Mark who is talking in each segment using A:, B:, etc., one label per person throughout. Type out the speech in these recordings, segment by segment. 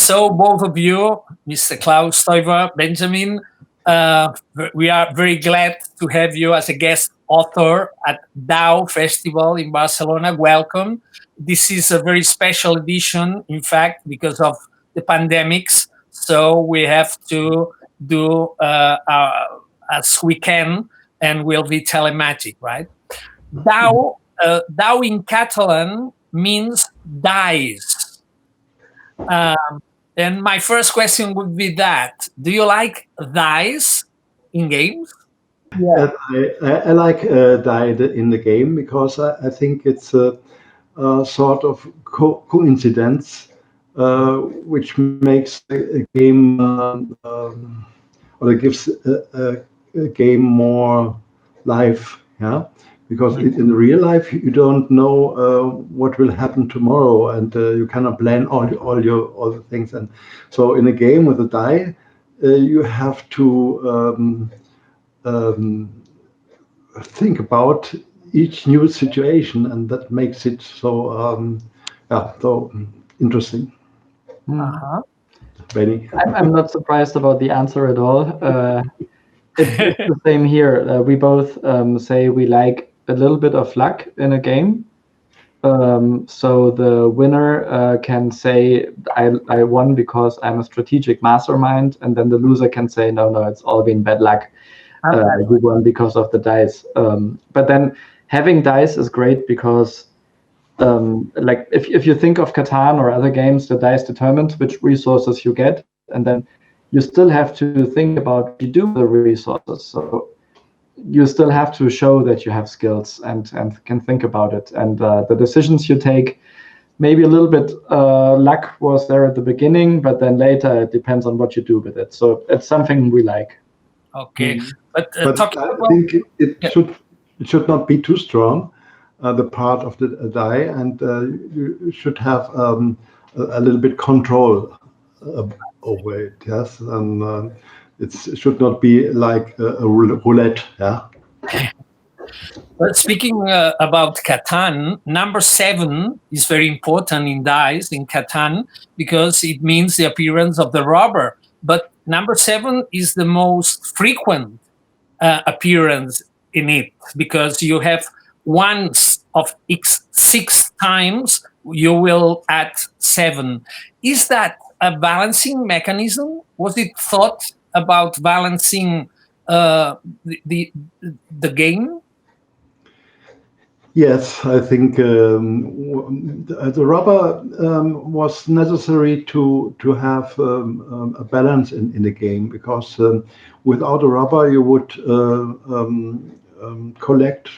A: So both of you, Mr. Klaus Teuber, Benjamin, we are very glad to have you as a guest author at DAU Festival in Barcelona. Welcome. This is a very special edition, in fact, because of the pandemics. So we have to do as we can, and will be telemagic, right? DAU in Catalan means dice. And my first question would be that: do you like dice in games?
B: Yeah. I like die in the game because I think it's a sort of coincidence which makes a game or it gives a game more life. Yeah, because in real life you don't know what will happen tomorrow, and you cannot plan all the things. And so in a game with a die, you have to think about each new situation, and that makes it so so interesting. Benny?
C: I'm not surprised about the answer at all. It's the same here. We both say we like a little bit of luck in a game. So the winner can say, I won because I'm a strategic mastermind, and then the loser can say, no, it's all been bad luck. You won because of the dice. But then having dice is great because like if you think of Catan or other games, the dice determines which resources you get, and then you still have to think about what you do with the resources. So you still have to show that you have skills and can think about it. And the decisions you take, maybe a little bit luck was there at the beginning, but then later it depends on what you do with it. So it's something we like.
A: Okay, but
B: I think it should not be too strong, the part of the die, and you should have a little bit control over it. Yes, and it should not be like a roulette. Yeah.
A: But speaking about Catan, number 7 is very important in dice in Catan because it means the appearance of the robber. But number 7 is the most frequent appearance in it because you have once of 6 times you will add 7. Is that a balancing mechanism? Was it thought about balancing the game?
B: Yes, I think the rubber was necessary to have a balance in the game, because without a rubber you would collect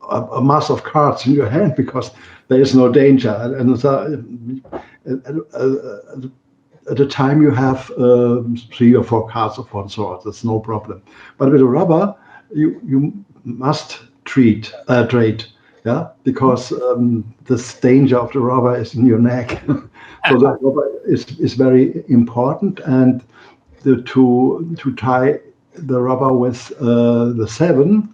B: a mass of cards in your hand because there is no danger, and at a time you have 3 or 4 cards of one sort. That's no problem. But with a rubber, you must trade, yeah, because this danger of the rubber is in your neck. So the rubber is very important, and to tie the rubber with the 7.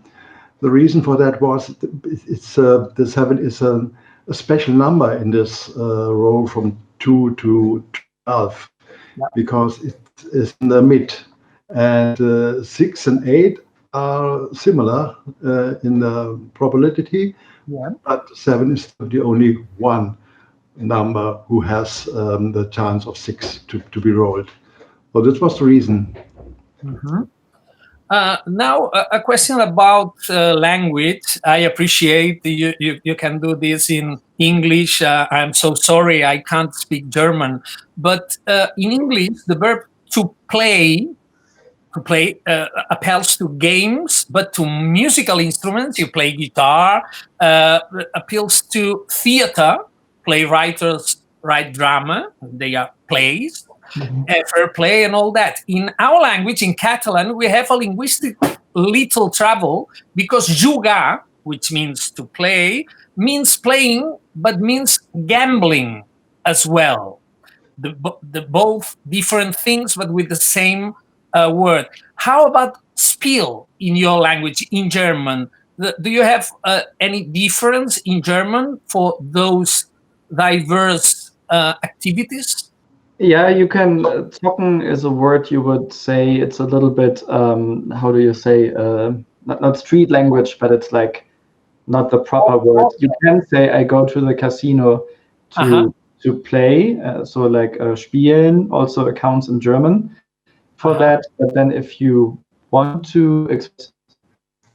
B: The reason for that was it's the 7 is a special number in this row from 2 to 12, because it is in the mid, and 6 and 8 are similar in the probability, but 7 is the only one number who has the chance of 6 to be rolled. So this was the reason.
A: Now, a question about language. I appreciate you can do this in English. I'm so sorry I can't speak German. But in English, the verb to play appeals to games, but to musical instruments, you play guitar, appeals to theater, playwriters write drama, they are plays, fair play and all that. In our language, in Catalan, we have a linguistic little trouble because jugar, which means to play, means playing, but means gambling as well. The both different things, but with the same word. How about spiel in your language, in German? Do you have any difference in German for those diverse activities?
C: Yeah, you can. Zocken is a word you would say. It's a little bit. How do you say? Not street language, but it's like not the proper word. You can say I go to the casino to play. So like spielen also accounts in German for that. But then if you want to express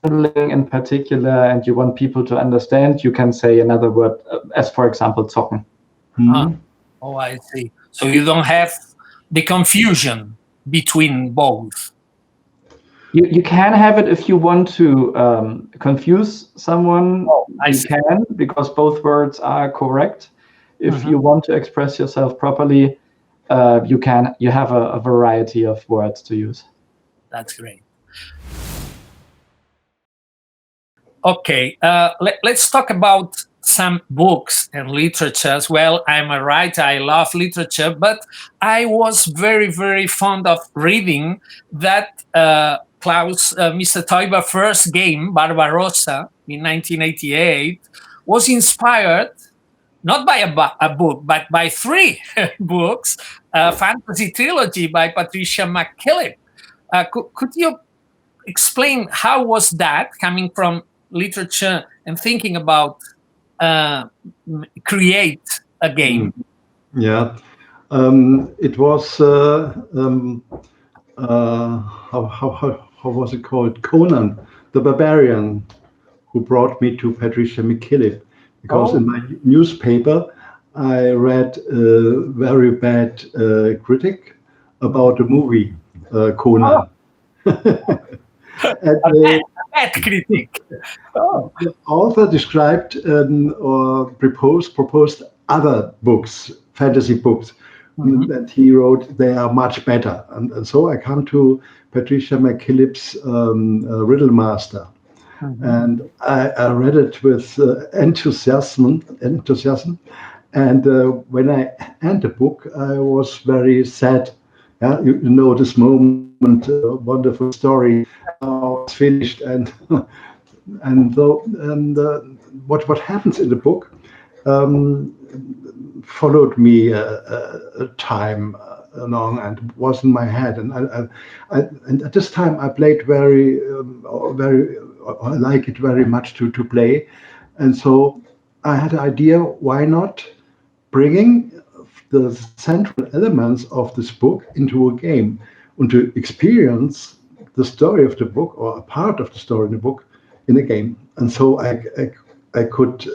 C: gambling in particular and you want people to understand, you can say another word, as for example, zocken.
A: Oh, I see. So you don't have the confusion between both.
C: You can have it if you want to confuse someone. You can, because both words are correct. If you want to express yourself properly, you can. You have a variety of words to use.
A: That's great. Okay, let's talk about some books and literature as well. I'm a writer, I love literature, but I was very, very fond of reading that Mr. Teuber's first game, Barbarossa, in 1988, was inspired not by a book, but by 3 books, a fantasy trilogy by Patricia McKillip. Could you explain how was that coming from literature and thinking about create a game?
B: Yeah, it was how was it called? Conan the Barbarian, who brought me to Patricia McKillip, because in my newspaper I read a very bad critic about the movie Conan. And,
A: bad critic.
B: The author described or proposed other books, fantasy books, that he wrote. They are much better, and so I come to Patricia McKillip's Riddle Master, and I read it with enthusiasm. And when I end the book, I was very sad. Yeah, you know this moment, wonderful story, now it's finished, and what happens in the book followed me a time along and was in my head, and at this time I played very I like it very much to play, and so I had an idea, why not bringing the central elements of this book into a game and to experience the story of the book or a part of the story in the book in a game. And so I could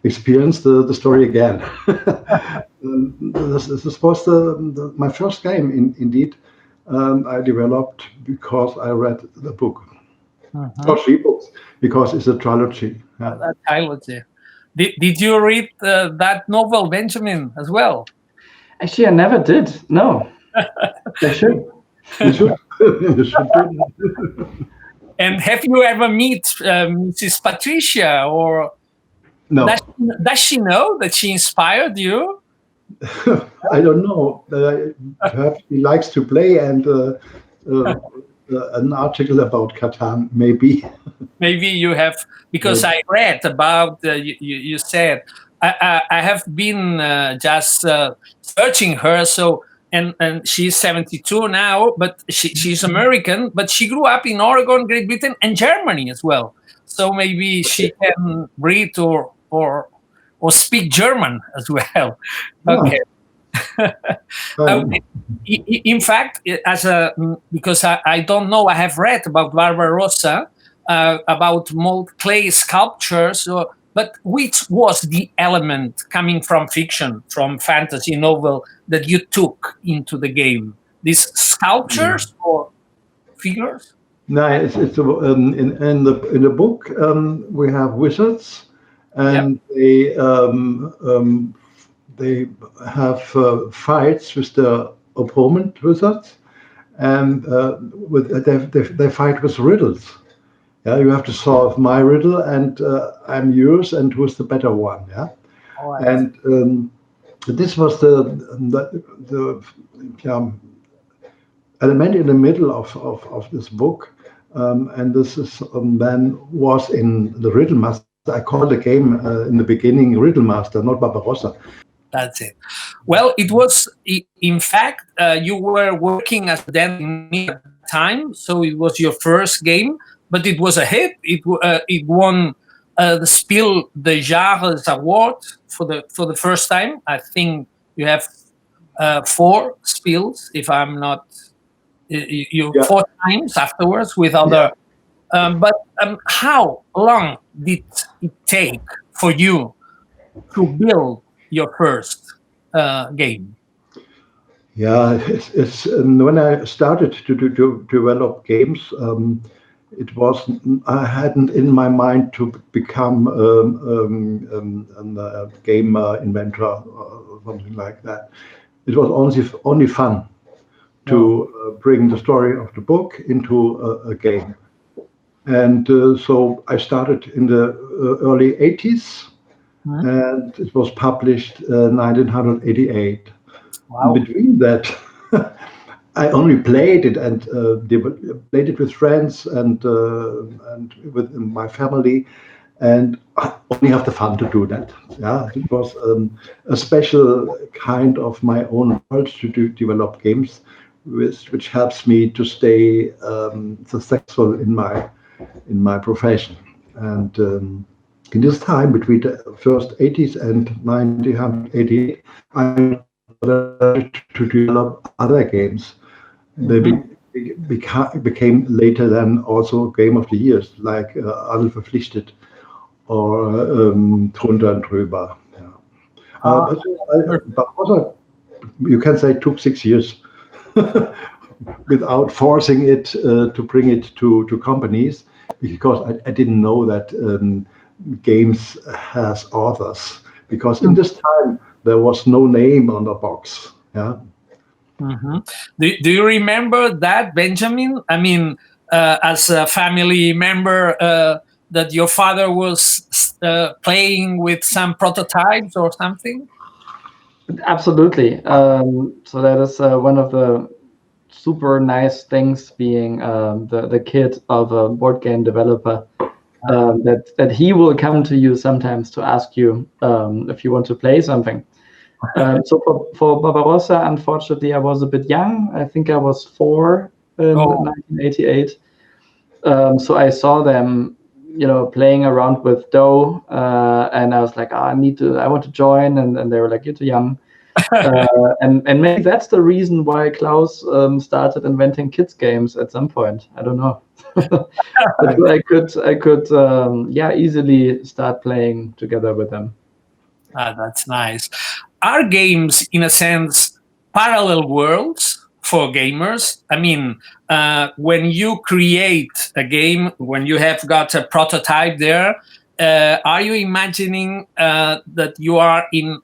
B: experience the story again. This was my first game, indeed. I developed because I read the book. Or 3 books, because it's a trilogy.
A: A trilogy. Did you read that novel, Benjamin, as well?
C: Actually, I never did. No. I should.
B: You should. You should do.
A: And have you ever met Mrs. Patricia, or
B: no?
A: Does she know that she inspired you?
B: I don't know. Perhaps he likes to play, and an article about Catan, maybe.
A: Maybe you have, because I read about you said I have been just searching her. So and she's 72 now, but she's American, but she grew up in Oregon, Great Britain, and Germany as well. So maybe she can read or speak German as well. Okay. In fact, because I don't know, I have read about Barbarossa, about mold clay sculptures, but which was the element coming from fiction, from fantasy novel that you took into the game? These sculptures or figures?
B: No, it's in the book we have wizards, and they have fights with the opponent wizards, and they fight with riddles. Yeah, you have to solve my riddle, and I'm yours, and who's the better one? Yeah, and this was the element in the middle of this book, and this is then was in the Riddle Master. I called the game in the beginning Riddle Master, not Barbarossa.
A: That's it. Well, it was, in fact, you were working as a dentist at the time, so it was your first game, but it was a hit. It won the Spiel des Jahres award for the first time. I think you have 4 Spiels, if I'm not, you 4 times afterwards with other. But how long did it take for you to build your first game?
B: Yeah, it's when I started to develop games, it was I hadn't in my mind to become a game inventor or something like that. It was only fun to bring the story of the book into a game. And so I started in the early 80s, and it was published 1988.
A: Wow.
B: Between that, I only played it and played it with friends and with my family, and I only have the fun to do that. Yeah, it was a special kind of my own world to develop games, which helps me to stay successful in my profession. And in this time between the first 80s and 1988, I to develop other games. They became later then also Game of the Years, like Alle Verpflichtet or Drunter und Drüber. Yeah. But also, you can say, took 6 years without forcing it to bring it to companies, because I didn't know that games has authors, because in this time there was no name on the box. Yeah.
A: Do you remember that, Benjamin? I mean, as a family member, that your father was playing with some prototypes or something?
C: Absolutely. So that is one of the super nice things, being the kid of a board game developer, that he will come to you sometimes to ask you if you want to play something. So for Barbarossa, unfortunately, I was a bit young. I think I was 4 in 1988. So I saw them, playing around with DAU, and I was like, I want to join, and they were like, you're too young. And maybe that's the reason why Klaus started inventing kids games at some point. I don't know. But I could easily start playing together with them.
A: That's nice. Are games, in a sense, parallel worlds for gamers? I mean, when you create a game, when you have got a prototype there, are you imagining that you are in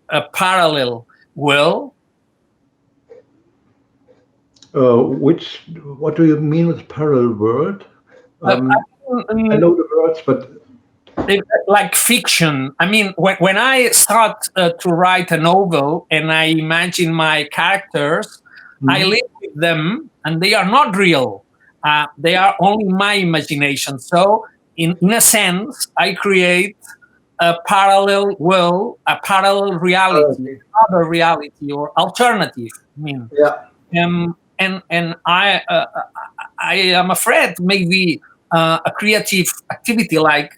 A: a parallel world?
B: What do you mean with parallel world? I know the words, but
A: like fiction. I mean, when I start to write a novel and I imagine my characters, I live with them, and they are not real. They are only my imagination. So, in a sense, I create a parallel world, a parallel reality, other reality or alternative. I mean, and I am afraid maybe a creative activity like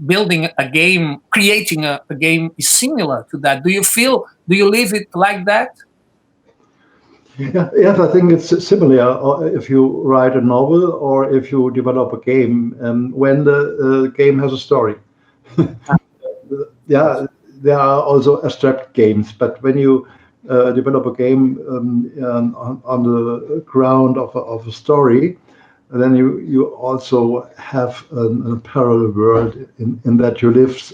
A: building a game, creating a game is similar to that. Do you live it like that?
B: Yes, I think it's similar if you write a novel or if you develop a game, when the game has a story. Yeah, there are also abstract games, but when you develop a game on the ground of a story, then you also have a parallel world in that you live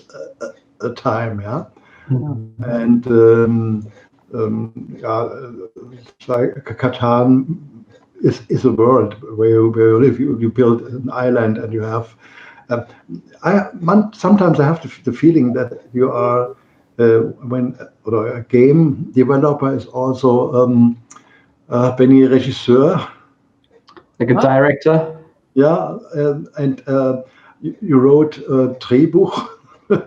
B: a time, yeah. And like Catan is a world where you live. You build an island, and you have. Sometimes I have the feeling that you are a game developer is also ben je regisseur.
C: Like a director?
B: Yeah, and you wrote Drehbuch,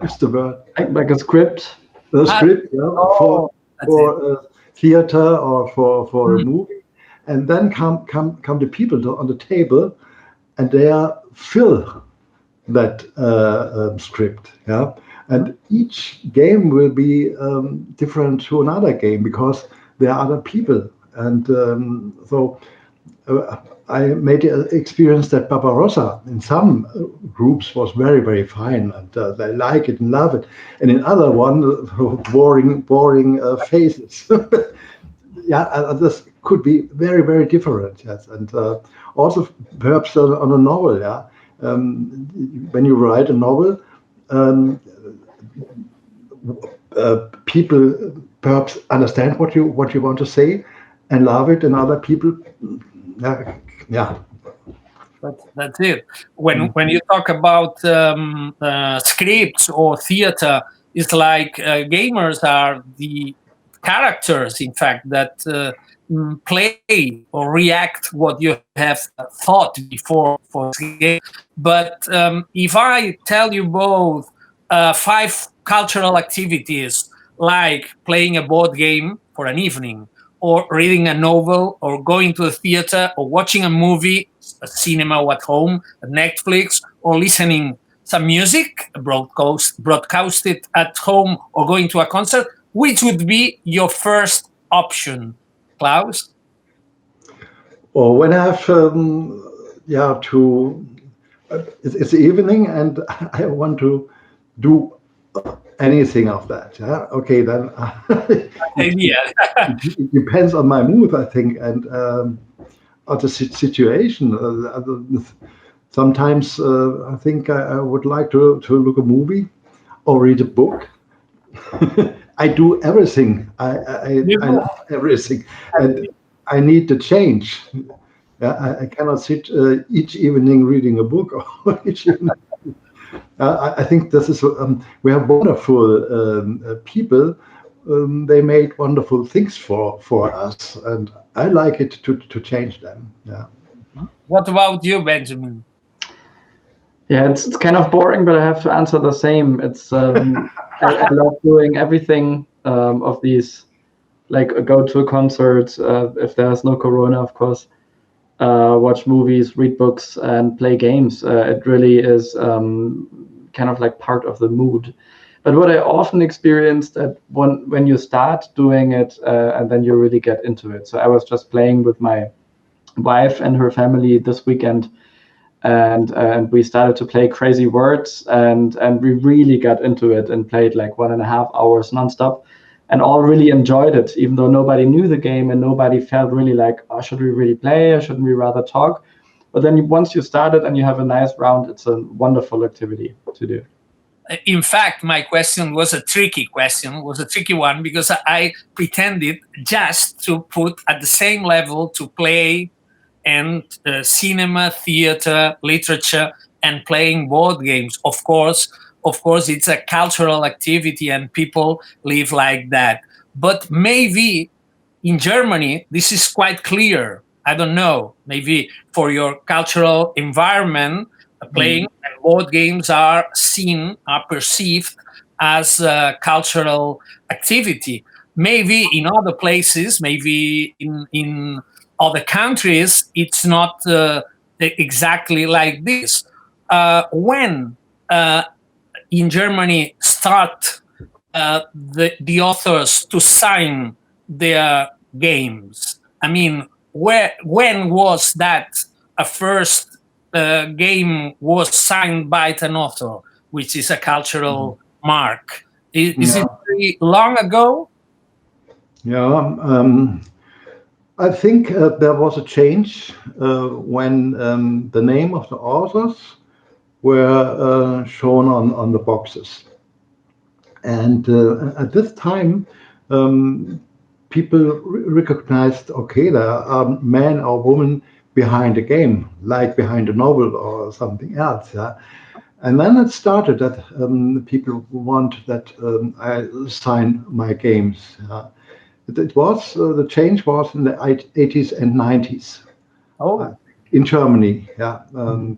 B: is the word.
C: Like a script?
B: the script, yeah, for theater or for a movie, and then come the people on the table, and they fill that script, yeah. And each game will be different to another game because there are other people, and so I made the experience that Barbarossa in some groups was very, very fine, and they like it and love it, and in other one, boring faces. Yeah, this could be very, very different. Yes, and also perhaps on a novel. Yeah, when you write a novel, people perhaps understand what you want to say and love it, and other people, yeah.
A: That's it. When you talk about scripts or theater, it's like gamers are the characters, in fact, that play or react what you have thought before for the game. But if I tell you both 5 cultural activities, like playing a board game for an evening, or reading a novel, or going to a theater, or watching a movie, a cinema at home, at Netflix, or listening some music broadcasted at home, or going to a concert, which would be your first option, Klaus?
B: Or when I have it's evening and I want to do anything of that. Yeah, okay, then it depends on my mood, I think, and on the situation. Sometimes I think I would like to look a movie or read a book. I do everything. I love everything, and I need the change. I cannot sit each evening reading a book or each evening. I think this is we have wonderful people. They made wonderful things for us, and I like it to change them. Yeah.
A: What about you, Benjamin?
C: Yeah, it's kind of boring, but I have to answer the same. It's I love doing everything of these, like go to a concert if there's no corona, of course. Watch movies, read books, and play games. It really is kind of like part of the mood. But what I often experience that when you start doing it and then you really get into it. So I was just playing with my wife and her family this weekend, and we started to play Crazy Words, and we really got into it and played like 1.5 hours nonstop. And all really enjoyed it, even though nobody knew the game and nobody felt really like, oh, should we really play or shouldn't we rather talk? But then once you start it and you have a nice round, it's a wonderful activity to do.
A: In fact, my question was a tricky one, because I pretended just to put at the same level to play and cinema, theater, literature, and playing board games. Of course, it's a cultural activity and people live like that. But maybe in Germany, this is quite clear. I don't know, maybe for your cultural environment, playing and board games are perceived as a cultural activity. Maybe in other places, maybe in other countries, it's not exactly like this. When in Germany start the authors to sign their games? I mean, when was that a first game was signed by an author, which is a cultural mark? Is it very long ago?
B: Yeah, I think there was a change when the name of the authors were shown on the boxes. And at this time, people recognized, okay, there are men or women behind a game, like behind a novel or something else. Yeah? And then it started that people want that I sign my games. It was the change was in the 80s and 90s. In Germany. Yeah, and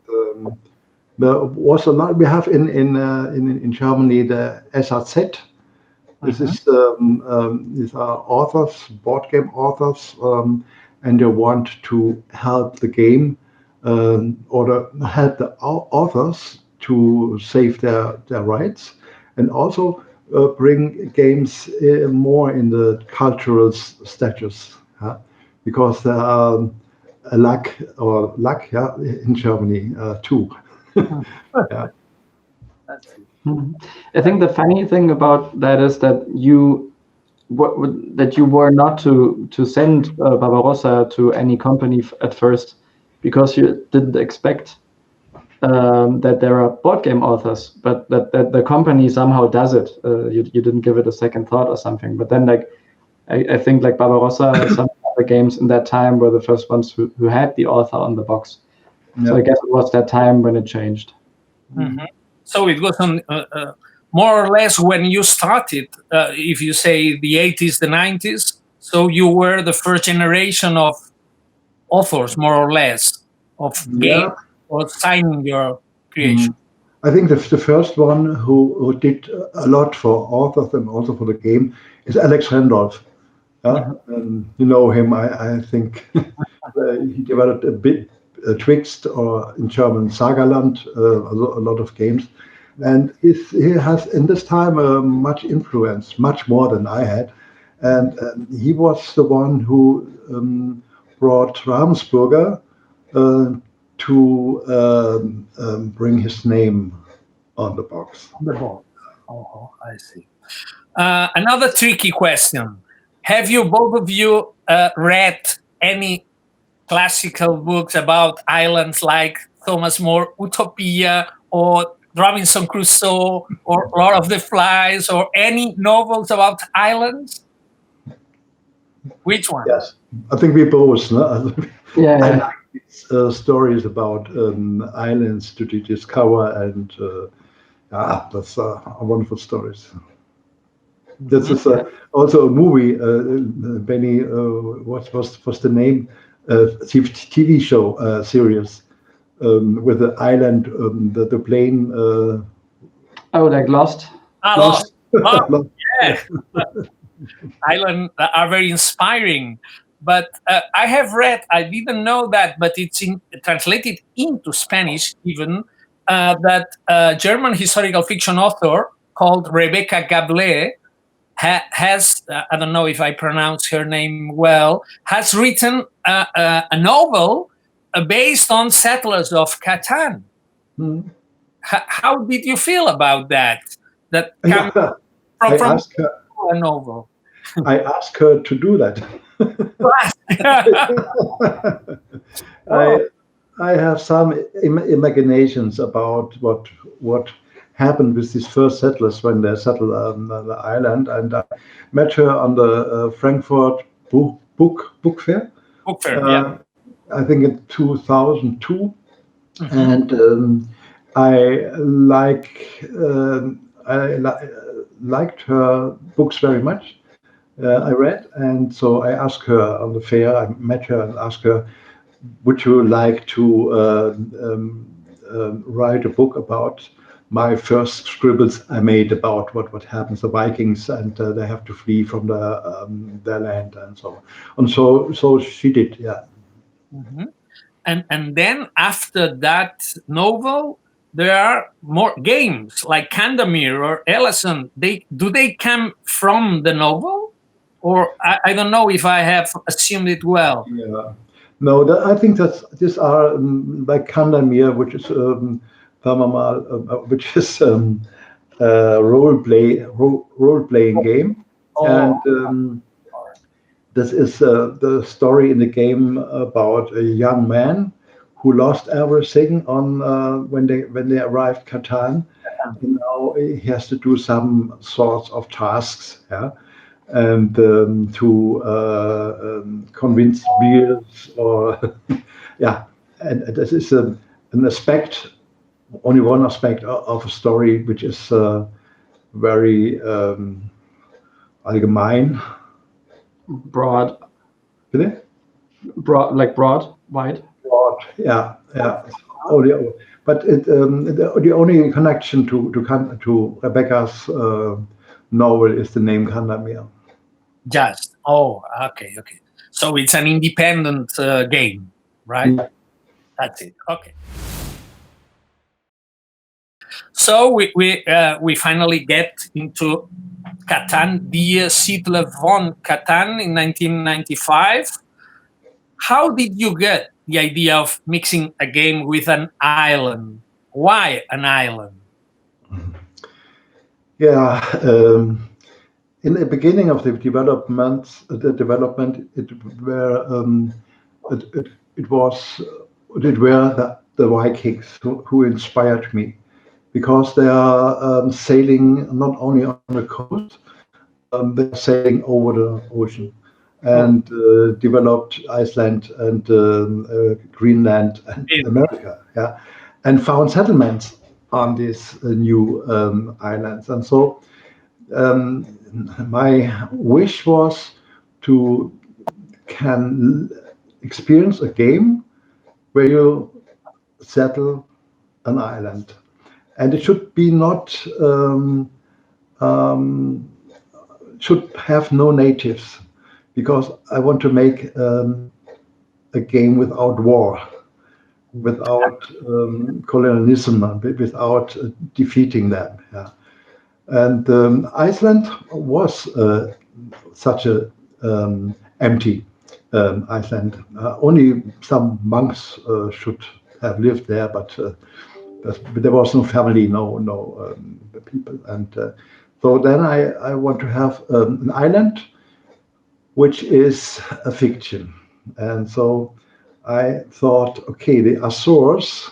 B: there was a lot. We have in Germany the SAZ, These are authors, board game authors, and they want to help the game help the authors to save their rights, and also bring games more in the cultural status, because there are a luck in Germany too. Yeah.
C: I think the funny thing about that is that you were not to send Barbarossa to any company at first, because you didn't expect that there are board game authors, but that the company somehow does it. You didn't give it a second thought or something. But then, like, I think like Barbarossa and some other games in that time were the first ones who had the author on the box. Yeah. So I guess it was that time when it changed.
A: Mm-hmm. So it was on more or less when you started, if you say the 80s, the 90s, so you were the first generation of authors, more or less, of games or signing your creation.
B: I think the first one who did a lot for authors and also for the game is Alex Randolph. You know him, I think. He developed a bit Twixt, or in German Sagerland, a lot of games. And he has in this time much influence, much more than I had. And he was the one who brought Ravensburger to bring his name on the box.
A: Oh, I see. Another tricky question. Have you, both of you, read any classical books about islands like Thomas More, Utopia, or Robinson Crusoe, or Lord of the Flies, or any novels about islands? Which one?
B: Yes, I think we both. No?
C: Yeah.
B: I like these stories about islands to discover, and that's wonderful stories. This is also a movie. Benny, what was the name? TV show series with the island, the plane.
C: Like Lost.
A: Lost. Yeah. Island are very inspiring. But I have read, I didn't know that, but it's translated into Spanish even, that a German historical fiction author called Rebecca Gablet has, I don't know if I pronounce her name well, has written a novel based on settlers of Catan. How did you feel about that? That came from a novel.
B: I asked her to do that. I have some imaginations about what happened with these first settlers when they settled on the island, and I met her on the Frankfurt book fair.
A: Book fair, yeah.
B: I think in 2002, and I liked her books very much. I read, and so I asked her on the fair. I met her and asked her, "Would you like to write a book about my first scribbles I made about what happens to Vikings, and they have to flee from their land and so on?" And so she did, yeah.
A: And then after that novel, there are more games like Candamere or Ellison. Do they come from the novel? Or I don't know if I have assumed it well.
B: Yeah, no, I think that these are like Candamere, which is which is a role playing game, and this is the story in the game about a young man who lost everything on when they arrived Catan. And now he has to do some sorts of tasks, and to convince beers or and this is an aspect, only one aspect of a story, which is very allgemein,
C: broad, wide.
B: Broad, yeah. But the only connection to Rebecca's novel is the name Kandamir.
A: Just. Oh, okay. So it's an independent game, right?
B: Yeah.
A: That's it. Okay. So we finally get into Catan, Die Siedler von Catan in 1995. How did you get the idea of mixing a game with an island? Why an island?
B: Yeah, in the beginning of the development, it were the Vikings who inspired me, because they are sailing not only on the coast, they're sailing over the ocean, and developed Iceland and Greenland and America, yeah, and found settlements on these new islands. And so my wish was to can experience a game where you settle an island, and it should be not should have no natives, because I want to make a game without war, without colonialism, without defeating them. Yeah. And Iceland was such a empty Iceland. Only some monks should have lived there, but there was no family, no people. And so then I want to have an island which is a fiction. And so I thought, okay, the Azores,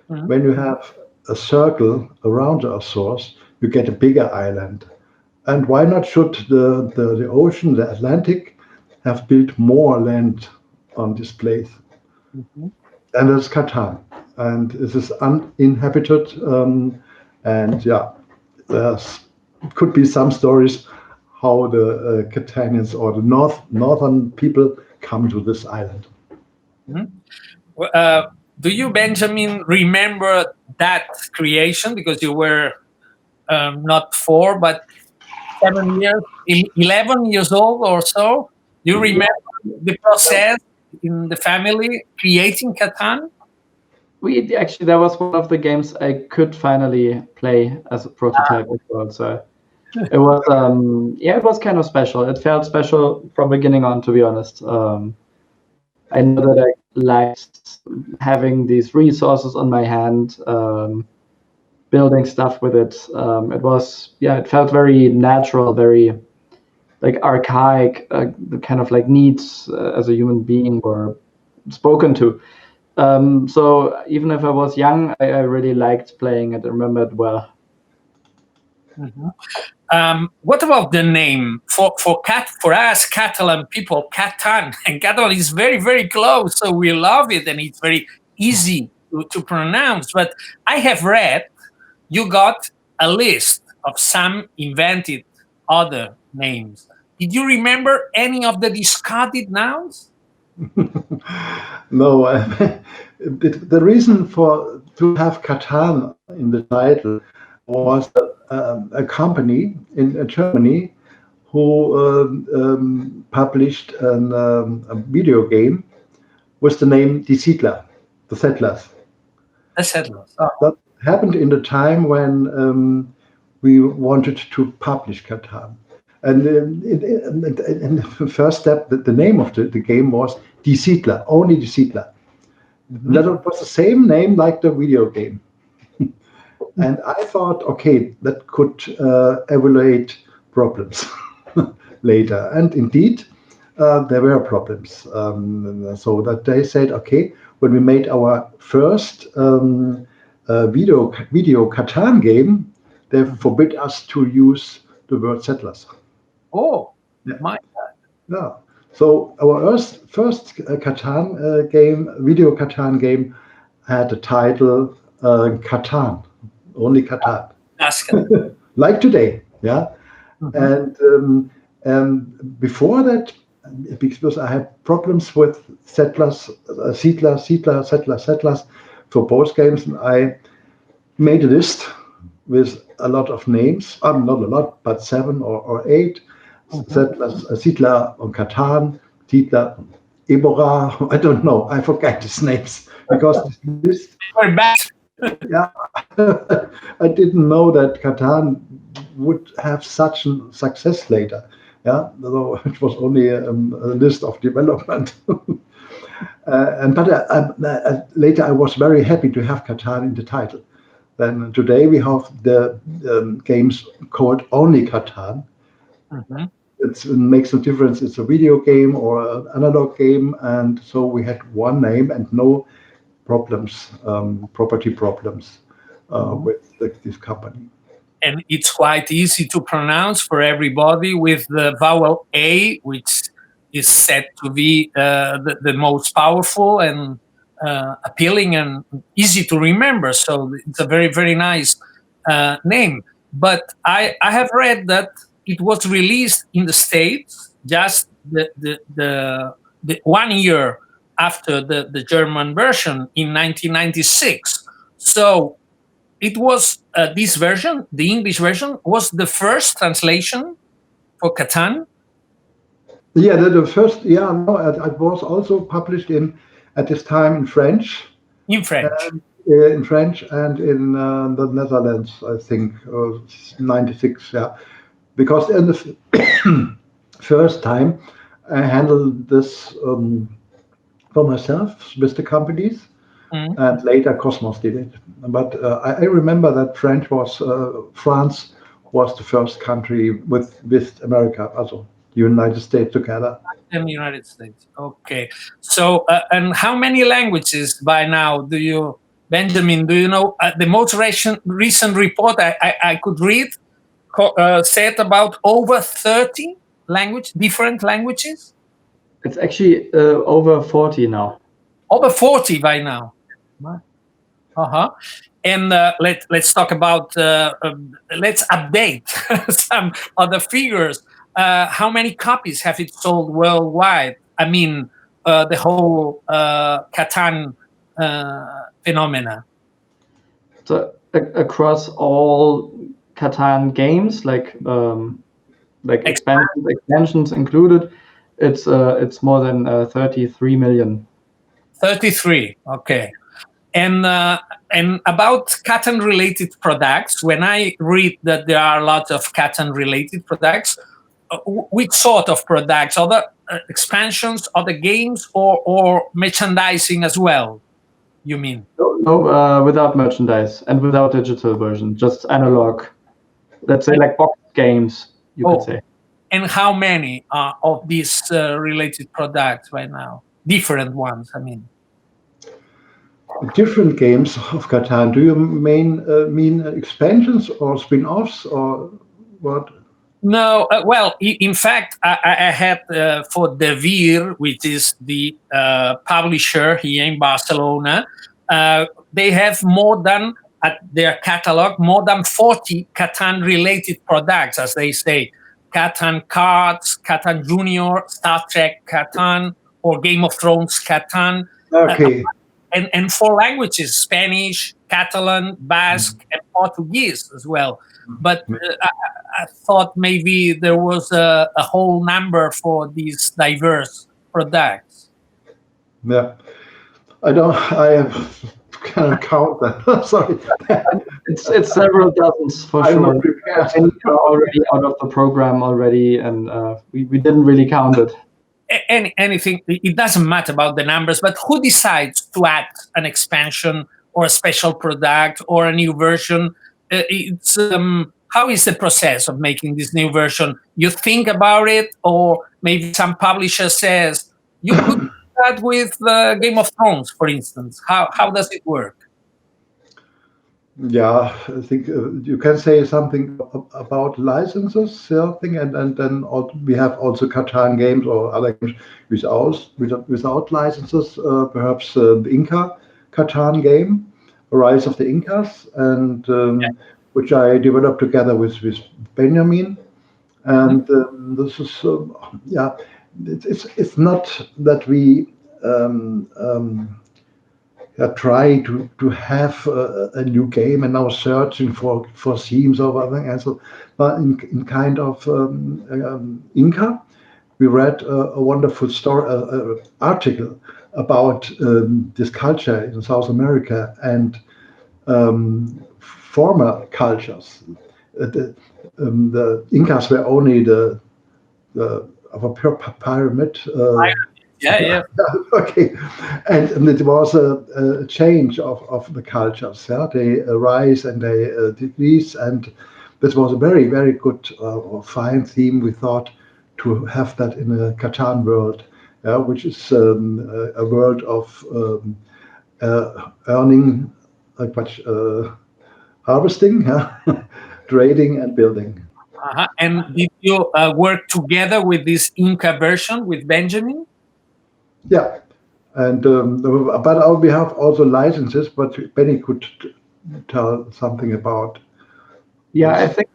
B: when you have a circle around the Azores, you get a bigger island. And why not should the ocean, the Atlantic, have built more land on this place? And it's Catan. And this is uninhabited. And yeah, there could be some stories how the Catanians or the northern people come to this island.
A: Do you, Benjamin, remember that creation? Because you were not 4, but 7 years, 11 years old or so. You remember the process in the family creating Catan?
C: We actually, that was one of the games I could finally play as a prototype as well. So it was, it was kind of special. It felt special from beginning on, to be honest. I know that I liked having these resources on my hand, building stuff with it. It was, it felt very natural, very like archaic, the kind of like needs as a human being were spoken to. So even if I was young, I really liked playing it. I remember it well.
A: What about the name for us Catalan people? Catan, and Catalan is very, very close, so we love it, and it's very easy to pronounce. But I have read you got a list of some invented other names. Did you remember any of the discarded nouns?
B: No, the reason to have Catan in the title was a company in Germany who published a video game with the name Die Siedler, the Settlers.
A: The Settlers. Oh.
B: That happened in the time when we wanted to publish Catan. And in the first step, the name of the game was Die Siedler, only Die Siedler. That was the same name like the video game. And I thought, okay, that could evaluate problems later. And indeed, there were problems. So that they said, okay, when we made our first video Catan game, they forbid us to use the word settlers.
A: Oh, my God.
B: Yeah. So our first Catan game, video Catan game, had the title Catan, only Catan. Like today, yeah. And before that, because I had problems with settlers for both games, and I made a list with a lot of names. Not a lot, but 7 or 8. Settlers, Siedler on Catan, Siedler, Ebora. I don't know. I forget his names because this. Yeah, I didn't know that Catan would have such a success later. Yeah, though it was only a list of development. But later I was very happy to have Catan in the title. Then today we have the games called only Catan. It makes no difference. It's a video game or an analog game, and so we had one name and no problems, property problems with this company.
A: And it's quite easy to pronounce for everybody with the vowel A, which is said to be the most powerful and appealing and easy to remember. So it's a very, very nice name. But I have read that it was released in the States just the 1 year after the German version in 1996. So it was this version, the English version, was the first translation for Catan.
B: Yeah, the first. Yeah, no, it was also published at this time in French.
A: In French.
B: In French and in the Netherlands, I think, 96. Yeah, because in the first time I handled this for myself with the companies. And later Cosmos did it. But I remember that France was the first country with America, also the United States together.
A: And the United States. Okay. So, and how many languages by now do you, Benjamin, do you know? The most recent report I could read said about over 30 different languages?
C: It's actually over 40 now.
A: Over 40 by now. And let's talk about, let's update some other figures. How many copies have it sold worldwide? I mean, the whole Catan phenomena.
C: So across all Catan games, like expansions included, it's more than 33 million.
A: 33, okay. And about Catan-related products, when I read that there are a lot of Catan-related products, which sort of products? Other expansions, other games, or merchandising as well, you mean?
C: No, without merchandise and without digital version, just analog. Let's say like box games, you could say.
A: And how many of these related products right now? Different ones, I mean.
B: Different games of Catan. Do you mean expansions or spin-offs or what?
A: No, well, in fact, I had for De Vir, which is the publisher here in Barcelona, they have more than, at their catalog, more than 40 Catan-related products, as they say. Catan Cards, Catan Junior, Star Trek Catan, or Game of Thrones Catan.
B: Okay.
A: And 4 languages, Spanish, Catalan, Basque, and Portuguese as well. But I thought maybe there was a whole number for these diverse products.
B: Yeah, I can't count that. Sorry.
C: It's several dozens for sure. And already out of the program already, and we didn't really count it.
A: Anything, it doesn't matter about the numbers, but who decides to add an expansion or a special product or a new version? It's how is the process of making this new version? You think about it, or maybe some publisher says you could do that with Game of Thrones, for instance. How does it work?
B: Yeah, I think you can say something about licenses, something, and then we have also Catan games or other games without licenses. Perhaps the Inca Catan game, Rise of the Incas, and which I developed together with Benjamin. And this is it's not that we try to have a new game and now searching for themes or other. And so, but in kind of Inca, we read a wonderful story, article about this culture in South America and former cultures. The Incas were only the of a pure pyramid.
A: Yeah.
B: Okay, and it was a change of the cultures. Yeah, they rise and they decrease, and this was a very, very good fine theme. We thought to have that in a Catan world, which is a world of earning, harvesting, trading, and building.
A: And did you work together with this Inca version with Benjamin?
B: Yeah, and but we have also licenses, but Benny could tell something about.
C: Yeah, I think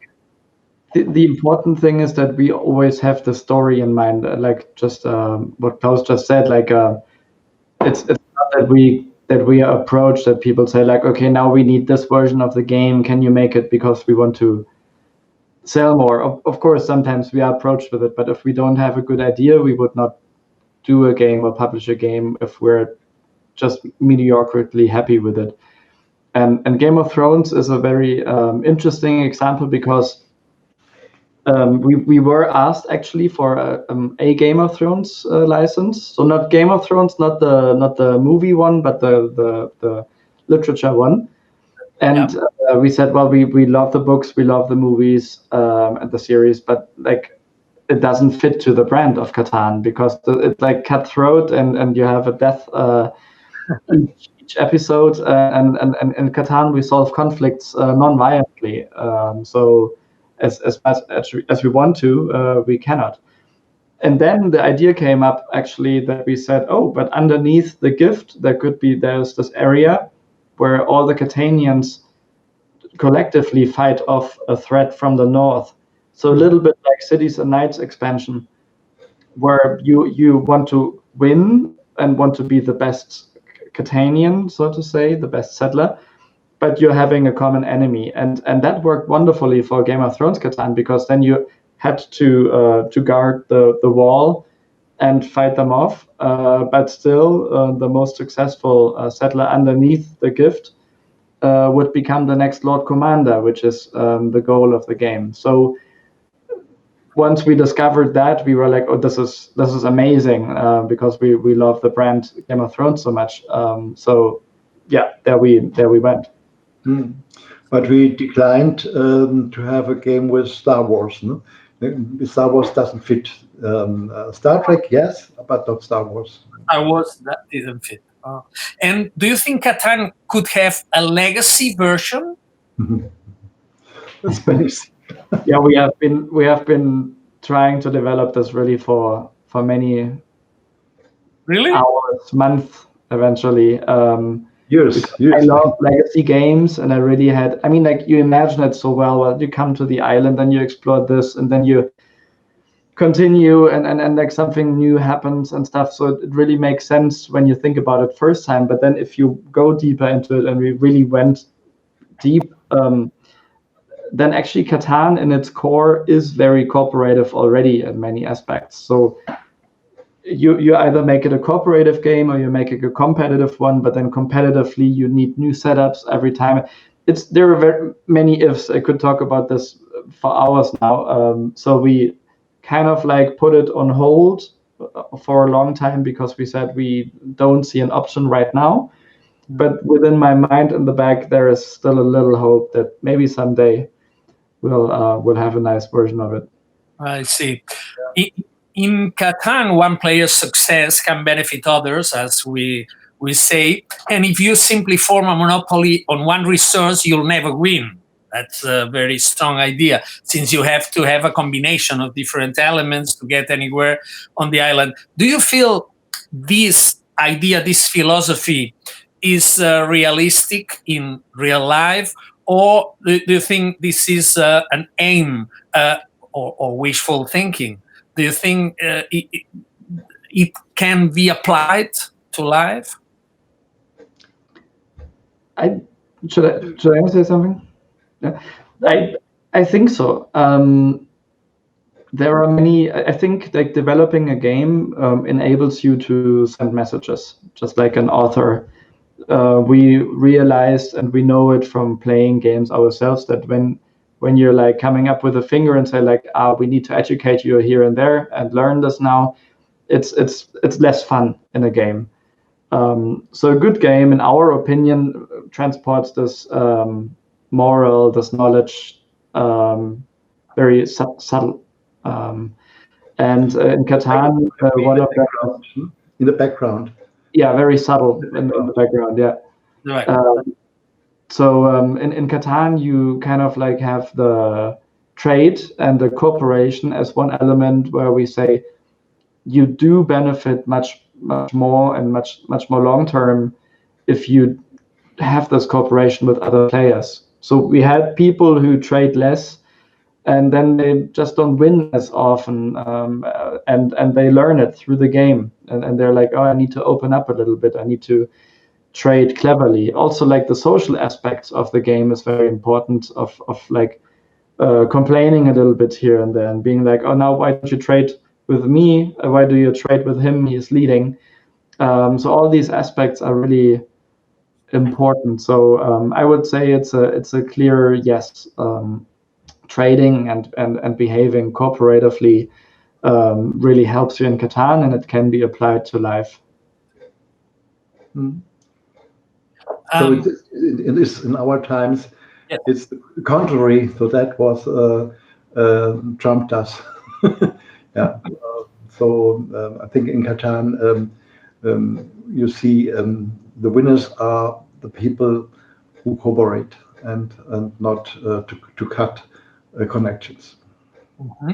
C: the important thing is that we always have the story in mind, like just what Klaus just said. Like it's not that we are approached that people say like, okay, now we need this version of the game. Can you make it because we want to sell more? Of course, sometimes we are approached with it, but if we don't have a good idea, we would not do a game or publish a game if we're just mediocrely happy with it. And Game of Thrones is a very interesting example because we were asked actually for a Game of Thrones license. So not Game of Thrones, not the movie one, but the literature one. And we said, well, we love the books, we love the movies and the series, but like it doesn't fit to the brand of Catan because it's like cutthroat and you have a death each episode. And in Catan we solve conflicts non-violently. So as much as we want to, we cannot. And then the idea came up actually that we said, oh, but underneath the gift there's this area where all the Catanians collectively fight off a threat from the north. So a little bit like Cities and Knights expansion, where you want to win and want to be the best Catanian, so to say, the best settler, but you're having a common enemy. And that worked wonderfully for Game of Thrones Catan, because then you had to guard the wall and fight them off, but still the most successful settler underneath the gift would become the next Lord Commander, which is the goal of the game. So once we discovered that, we were like, oh, this is amazing, because we love the brand Game of Thrones so much. So yeah, there we went.
B: But we declined to have a game with Star Wars. No? Star Wars doesn't fit. Star Trek, yes, but not Star Wars.
A: Star Wars, that didn't fit. And do you think Catan could have a legacy version?
B: That's nice.
C: Yeah, we have been trying to develop this really for many hours, months, eventually.
B: Years.
C: I love legacy games, and I really had. I mean, like you imagine it so well. Well, you come to the island, and you explore this, and then you continue, and like something new happens and stuff. So it really makes sense when you think about it first time. But then if you go deeper into it, and we really went deep, then actually Catan in its core is very cooperative already in many aspects. So you either make it a cooperative game or you make it a competitive one, but then competitively you need new setups every time. There are very many ifs. I could talk about this for hours now. So we kind of like put it on hold for a long time because we said we don't see an option right now. But within my mind in the back, there is still a little hope that maybe someday we'll have a nice version of it.
A: I see. In Catan, one player's success can benefit others, as we say. And if you simply form a monopoly on one resource, you'll never win. That's a very strong idea, since you have to have a combination of different elements to get anywhere on the island. Do you feel this idea, this philosophy, is realistic in real life? Or do you think this is an aim or wishful thinking? Do you think it can be applied to life?
C: Should I say something? Yeah. I think so. There are many. I think like developing a game enables you to send messages, just like an author. We realized, and we know it from playing games ourselves, that when you're like coming up with a finger and say like, we need to educate you here and there and learn this now, it's less fun in a game. So a good game, in our opinion, transports this moral, this knowledge, very subtle. And in Catan, one of them,
B: in the background.
C: Yeah, very subtle in the background. Yeah.
A: Right.
C: So in Catan, you kind of like have the trade and the cooperation as one element where we say you do benefit much more and much more long term if you have this cooperation with other players. So we had people who trade less, and then they just don't win as often, and they learn it through the game, and they're like, I need to open up a little bit. I need to trade cleverly. Also, like the social aspects of the game is very important. Of like complaining a little bit here and there, and being like, oh, now why don't you trade with me? Why do you trade with him? He's leading. So all these aspects are really important. So I would say it's a clear yes. Trading and behaving cooperatively really helps you in Catan, and it can be applied to life.
B: So it is in our times.
A: Yeah.
B: It's the contrary. So that was Trump does. Yeah. So I think in Catan you see the winners are the people who cooperate and not to cut connections.
A: Mm-hmm.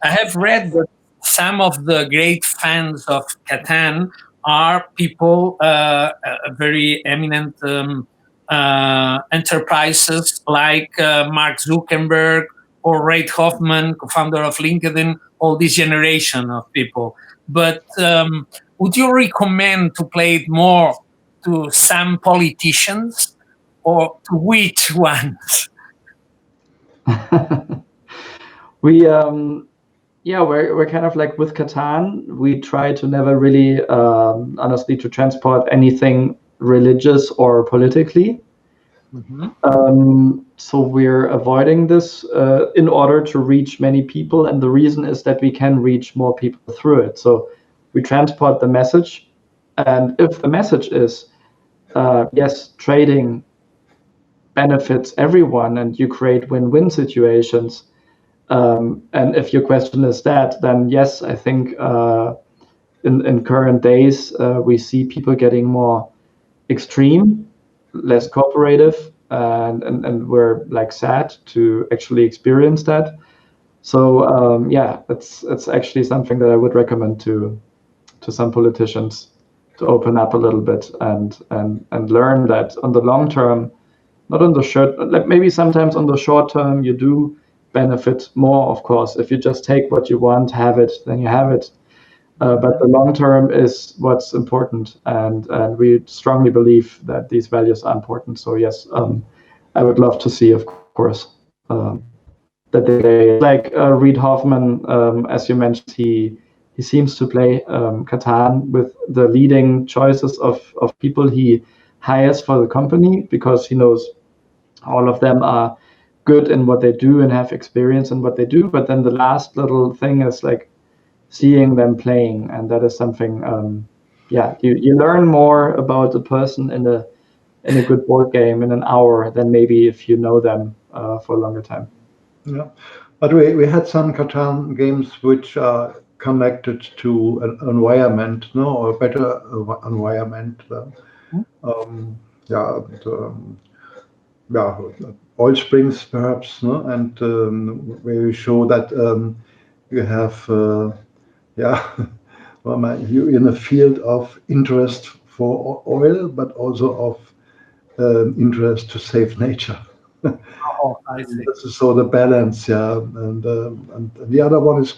A: I have read that some of the great fans of Catan are people, very eminent enterprises like Mark Zuckerberg or Reid Hoffman, co-founder of LinkedIn, all this generation of people. But would you recommend to play it more to some politicians, or to which ones?
C: We're kind of like with Catan, we try to never really honestly to transport anything religious or politically. So we're avoiding this in order to reach many people, and the reason is that we can reach more people through it. So we transport the message, and if the message is yes, trading benefits everyone and you create win-win situations, and if your question is that, then yes, I think in current days we see people getting more extreme, less cooperative, and we're like sad to actually experience that. So it's actually something that I would recommend to some politicians, to open up a little bit and learn that on the long term, not on the short, like maybe sometimes on the short term you do benefit more, of course. If you just take what you want, have it, then you have it. But the long term is what's important, and we strongly believe that these values are important. So yes, I would love to see, of course, that they like Reid Hoffman, as you mentioned, he seems to play Catan with the leading choices of people he hires for the company, because he knows all of them are good in what they do and have experience in what they do. But then the last little thing is like seeing them playing, and that is something you learn more about the person in a good board game in an hour than maybe if you know them for a longer time.
B: Yeah, but we had some Catan games which are connected to an environment, or a better environment. Oil springs perhaps, and where you show that you have you in a field of interest for oil, but also of interest to save nature.
A: Oh, I see.
B: So the balance, and the other one is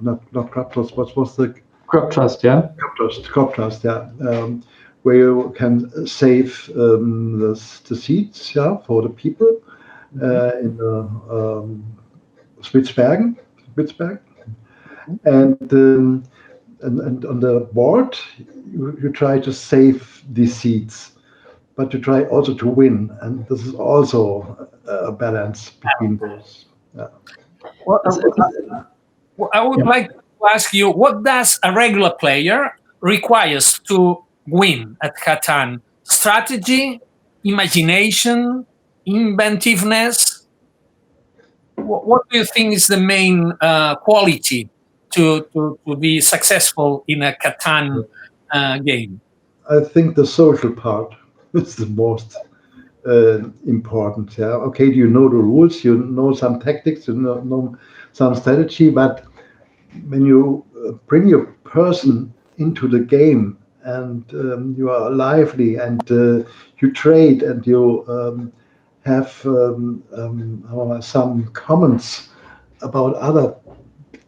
B: not crop trust. What was the
C: crop trust? Yeah,
B: crop trust, yeah. where you can save the seats, yeah, for the people in the Spitzberg, and on the board you try to save these seats, but you try also to win, and this is also a balance between those. Yeah.
A: Well, I would like to ask you, what does a regular player requires to win at Catan? Strategy, imagination, inventiveness? What do you think is the main quality to be successful in a Catan game?
B: I think the social part is the most important. Yeah. Okay, you know the rules, you know some tactics, you know some strategy, but when you bring your person into the game and you are lively and you trade and you have some comments about other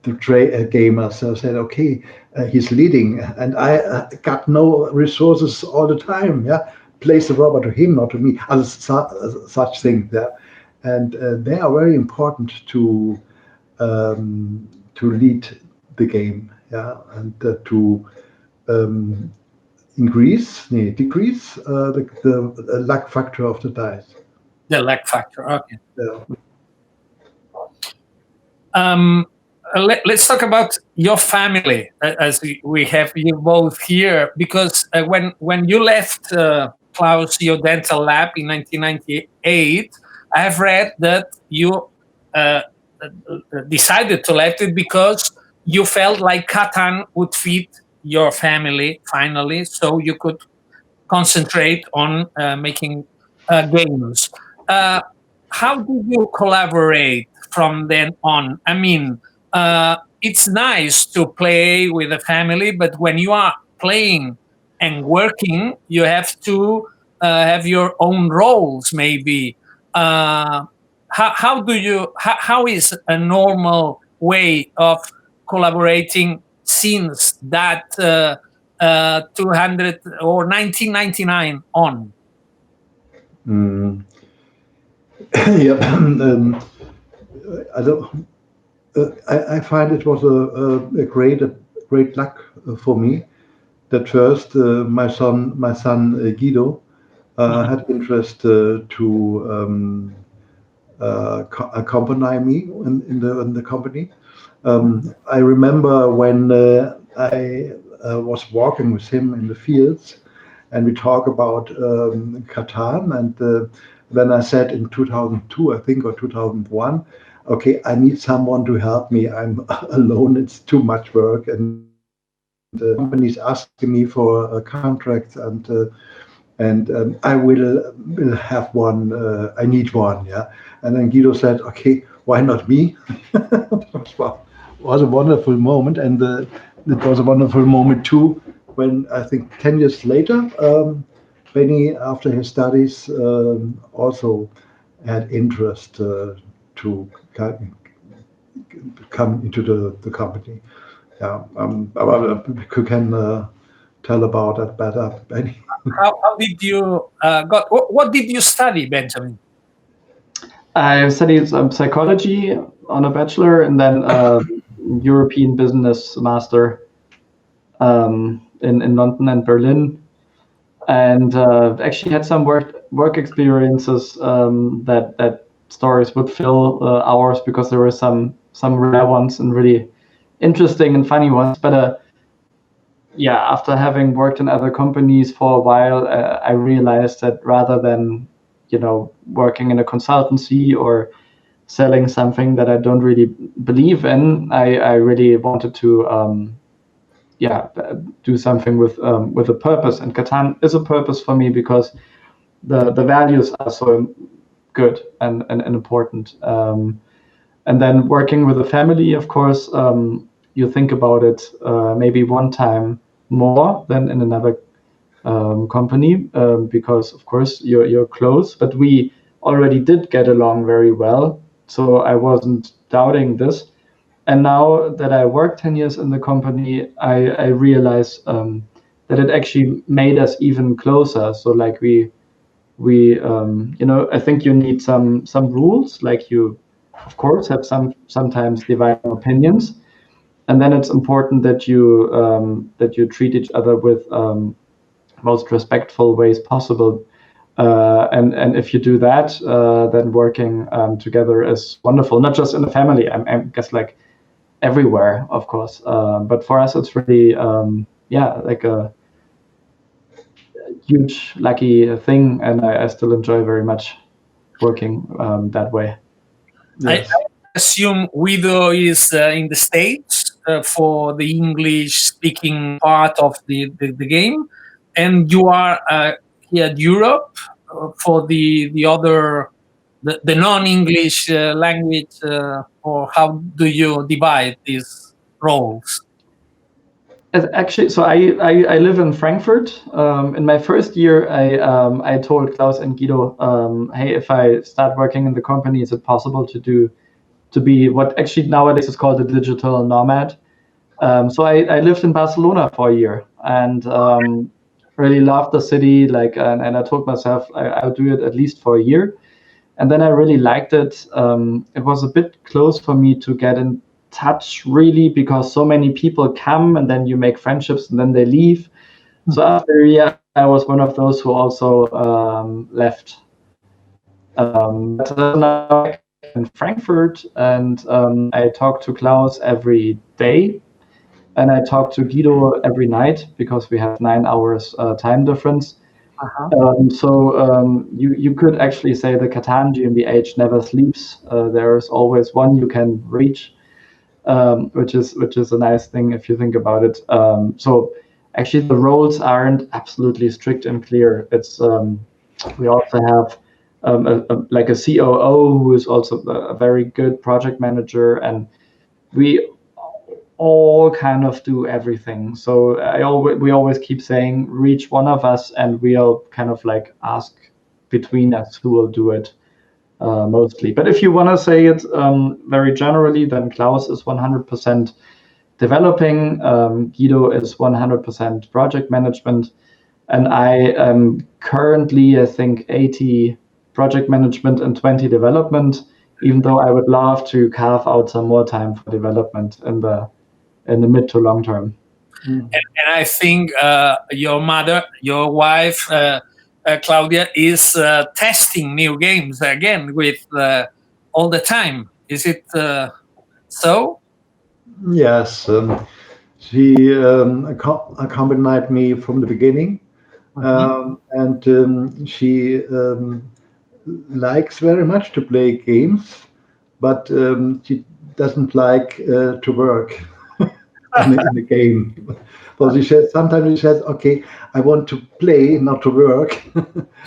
B: gamers, so said, okay, he's leading and I got no resources all the time. Yeah, place the robber to him, not to me. Such things. Yeah, and they are very important to lead the game, yeah, and to decrease the luck factor of the dice.
A: The luck factor, okay.
B: Yeah.
A: Let's talk about your family, as we have you both here, because when you left Klaus, your dental lab in 1998, I have read that you decided to left it because you felt like Catan would fit your family finally, so you could concentrate on making games. How did you collaborate from then on? I mean, it's nice to play with a family, but when you are playing and working, you have to have your own roles, maybe. How is a normal way of collaborating since that 200 or 1999 on?
B: Yeah, I don't. I find it was a great luck for me that first my son Guido had interest to accompany me in the company. I remember when I was walking with him in the fields, and we talk about Catan, and then I said in 2002, I think, or 2001, okay, I need someone to help me. I'm alone; it's too much work, and the company's asking me for a contract, and I will have one. I need one, yeah. And then Guido said, okay, why not me? It was a wonderful moment, and it was a wonderful moment too when I think 10 years later, Benny, after his studies, also had interest to come into the company. Yeah, you can tell about that better, Benny.
A: How did you what did you study, Benjamin?
C: I studied psychology on a bachelor, and then European business master in London and Berlin, and actually had some work experiences that stories would fill hours, because there were some rare ones and really interesting and funny ones. But yeah, after having worked in other companies for a while, I realized that rather than working in a consultancy or selling something that I don't really believe in, I really wanted to do something with a purpose. And Catan is a purpose for me because the values are so good and important. And then working with a family, of course, you think about it maybe one time more than in another company, because of course you're close, but we already did get along very well, so I wasn't doubting this. And now that I worked 10 years in the company, I realize that that it actually made us even closer. So like we I think you need some rules, like you of course have sometimes dividing opinions, and then it's important that you treat each other with most respectful ways possible. And if you do that, then working together is wonderful, not just in the family, I guess like everywhere, of course. But for us, it's really, like a huge lucky thing, and I still enjoy very much working that way.
B: Yes.
A: I assume Guido is in the States for the English-speaking part of the game, and you are here at Europe for the other, the non-English language, or how do you divide these roles?
C: Actually, so I live in Frankfurt. In my first year, I told Klaus and Guido, hey, if I start working in the company, is it possible to be what actually nowadays is called a digital nomad? So I lived in Barcelona for a year and really loved the city. Like, and I told myself I'll do it at least for a year, and then I really liked it. It was a bit close for me to get in touch, really, because so many people come and then you make friendships and then they leave. So after a year, I was one of those who also left. But now I'm in Frankfurt, and I talk to Klaus every day, and I talk to Guido every night because we have 9 hours time difference. So you could actually say the Catan GmbH never sleeps. There's always one you can reach, which is a nice thing if you think about it. So actually the roles aren't absolutely strict and clear. It's we also have like a COO who is also a very good project manager, and we all kind of do everything. So we always keep saying reach one of us, and we'll kind of like ask between us who will do it mostly. But if you want to say it very generally, then Klaus is 100% developing, Guido is 100% project management, and I am currently, I think, 80 project management and 20 development, even though I would love to carve out some more time for development in the mid to long term.
A: And I think your wife, Claudia, is testing new games again with all the time. Is it so?
B: Yes. She accompanied me from the beginning, and she likes very much to play games, but she doesn't like to work in the game. So sometimes she says, "Okay, I want to play, not to work."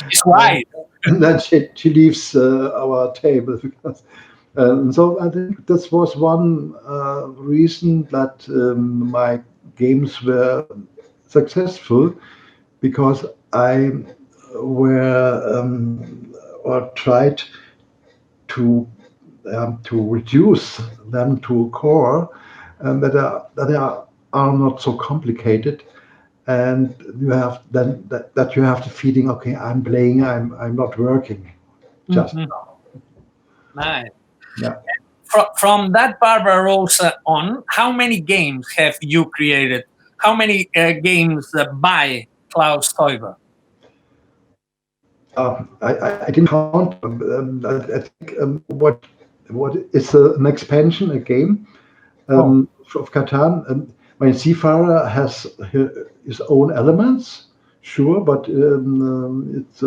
A: It's right.
B: And then she leaves our table because. So I think this was one reason that my games were successful, because I tried to reduce them to a core that are not so complicated, and you have then that you have the feeling, okay, I'm playing, I'm not working, just now.
A: Nice.
B: Yeah.
A: From that Barbarossa on, how many games have you created? How many games by Klaus Teuber?
B: I didn't count. I think what is an expansion, a game of Catan. My Seafarer has his own elements, sure, but it's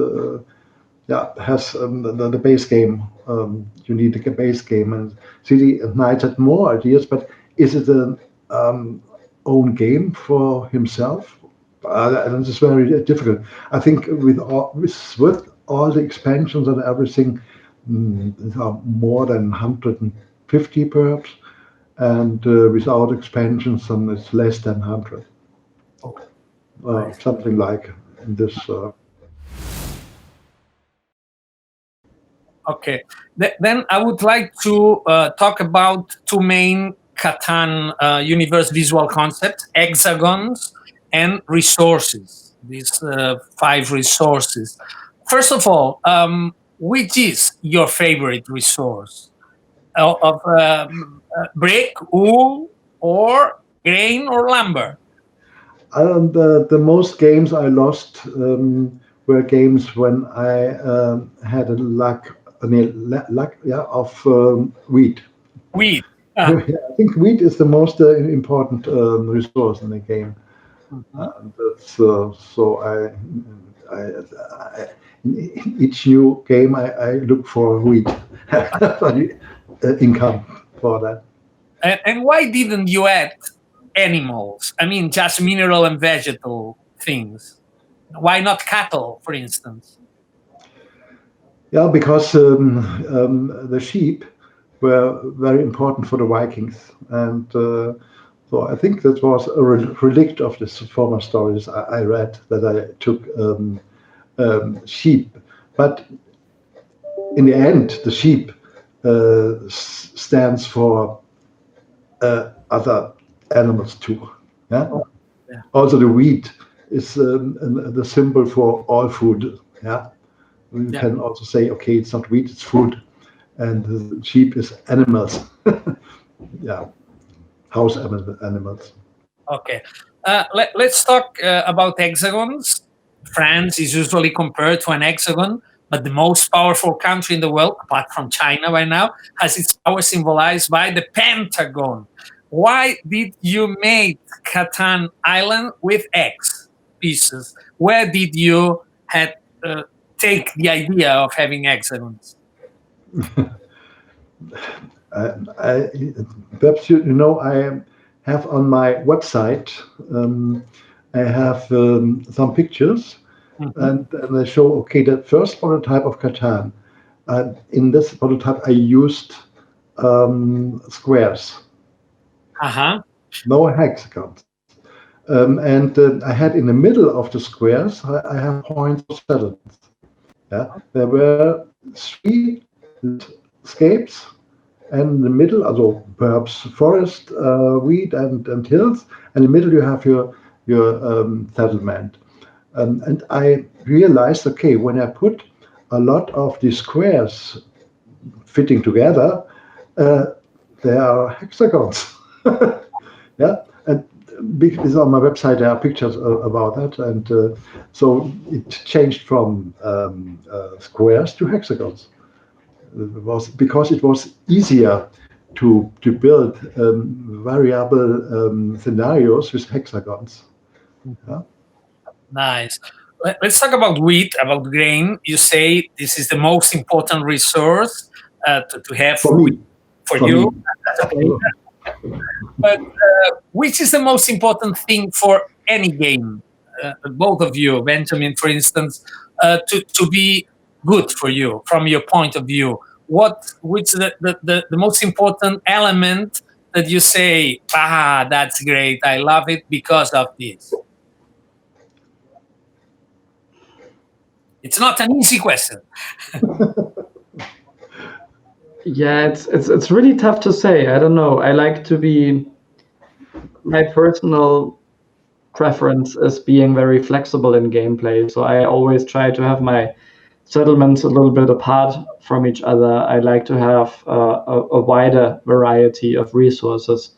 B: has the base game. You need a base game, and City at Night had more ideas, but is it an own game for himself? And it's very difficult. I think with all the expansions and everything, there are more than 150 perhaps, and without expansions, then it's less than 100. Something like this.
A: Okay. Then I would like to talk about two main Catan universe visual concepts: hexagons and resources, these 5 resources. First of all, which is your favorite resource? Of brick, wool, or grain, or lumber?
B: The most games I lost were games when I had a lack of wheat.
A: Wheat.
B: I think wheat is the most important resource in the game. That's so in each new game I look for wheat income for that.
A: And why didn't you add animals? I mean, just mineral and vegetable things. Why not cattle, for instance?
B: Yeah, because the sheep were very important for the Vikings, and so I think that was a relict of the former stories I read, that I took sheep. But in the end, the sheep stands for other animals too. Yeah?
A: Oh, yeah.
B: Also, the wheat is the symbol for all food. Yeah. We can also say, okay, it's not wheat, it's food, and the sheep is animals. Yeah, house animals.
A: Okay. Let's talk about hexagons. France is usually compared to an hexagon, but the most powerful country in the world, apart from China by now, has its power symbolized by the pentagon. Why did you make Catan Island with X pieces? Where did you take the idea of having hexagons?
B: Perhaps I have on my website, I have some pictures, and they show, okay, the first prototype of Catan. In this prototype, I used squares, no hexagons. And I had in the middle of the squares, I have points of settlements. Yeah, there were 3 landscapes, and in the middle, also perhaps forest, wheat, and hills, and in the middle you have your settlement. And I realized, okay, when I put a lot of these squares fitting together, there are hexagons. Yeah, and because on my website there are pictures about that, and so it changed from squares to hexagons. It was because it was easier to build variable scenarios with hexagons. Yeah.
A: Nice. Let's talk about wheat, about grain. You say this is the most important resource to have
B: for me.
A: For you. Me. But which is the most important thing for any game? Both of you, Benjamin, for instance, to be good for you from your point of view. Which the most important element that you say, that's great, I love it because of this? It's not an easy question.
C: Yeah, it's really tough to say. I don't know. I like to be, my personal preference is being very flexible in gameplay. So I always try to have my settlements a little bit apart from each other. I like to have a wider variety of resources.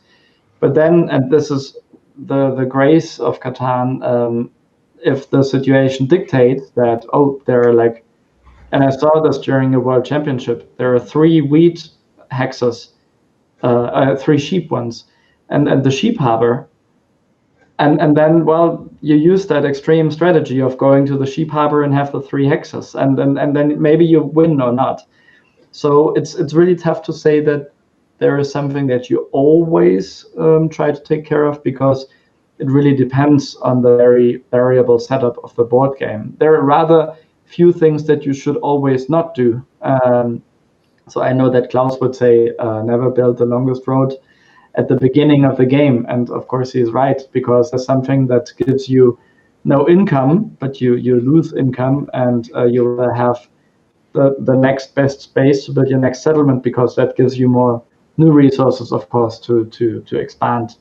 C: But then, and this is the grace of Catan, if the situation dictates that, there are like, and I saw this during a World Championship, there are 3 wheat hexes, 3 sheep ones, and the sheep harbor. And then, well, you use that extreme strategy of going to the sheep harbor and have the 3 hexes, and then maybe you win or not. So it's really tough to say that there is something that you always try to take care of, because it really depends on the very variable setup of the board game. There are rather few things that you should always not do. So I know that Klaus would say, never build the longest road at the beginning of the game. And of course he's right, because there's something that gives you no income, but you lose income, and you will have the next best space to build your next settlement, because that gives you more new resources, of course, to expand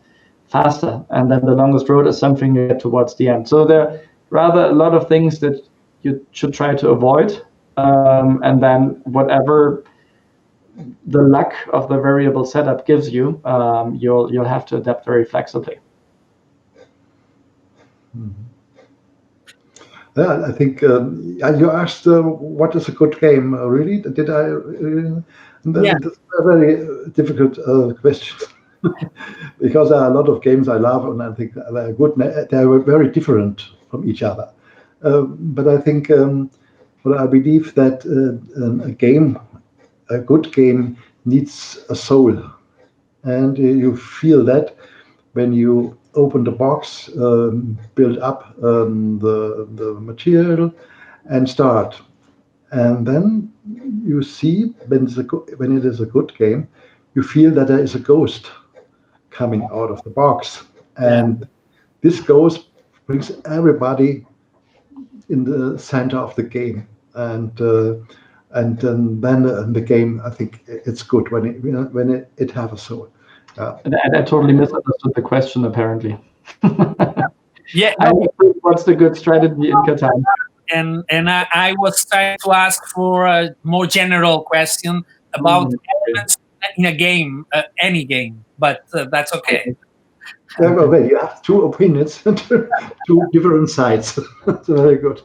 C: faster, and then the longest road is something you get towards the end. So there are rather a lot of things that you should try to avoid, and then whatever the luck of the variable setup gives you, you'll have to adapt very flexibly.
B: Yeah, I think you asked what is a good game. Really? Did I?
A: Yeah.
B: That's a very difficult question because there are a lot of games I love, and I think they're good. They're very different from each other. But I think, well, I believe that a good game needs a soul, and you feel that when you open the box, build up the material, and start. And then you see when it is a good game, you feel that there is a ghost coming out of the box, and this ghost brings everybody in the center of the game, and then the game, I think it's good when it have a soul.
C: I totally misunderstood the question, apparently.
A: Yeah.
C: What's the good strategy in Catan?
A: And I was trying to ask for a more general question about elements in a game, any game, but that's okay.
B: Well, you have two opinions, two different sides. That's very good.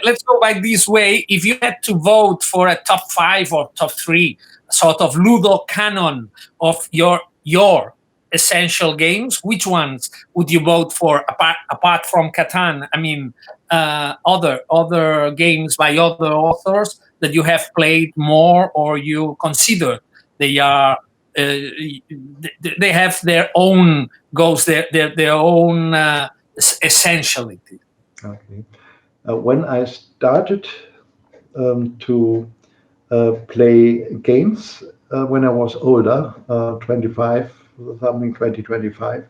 A: Let's go by this way. If you had to vote for a top 5 or top 3, sort of Ludo canon of your essential games, which ones would you vote for apart from Catan? I mean, other games by other authors that you have played more, or you consider they are they have their own goals, their own essentiality.
B: Okay. When I started to play games when I was older, 25, something 2025,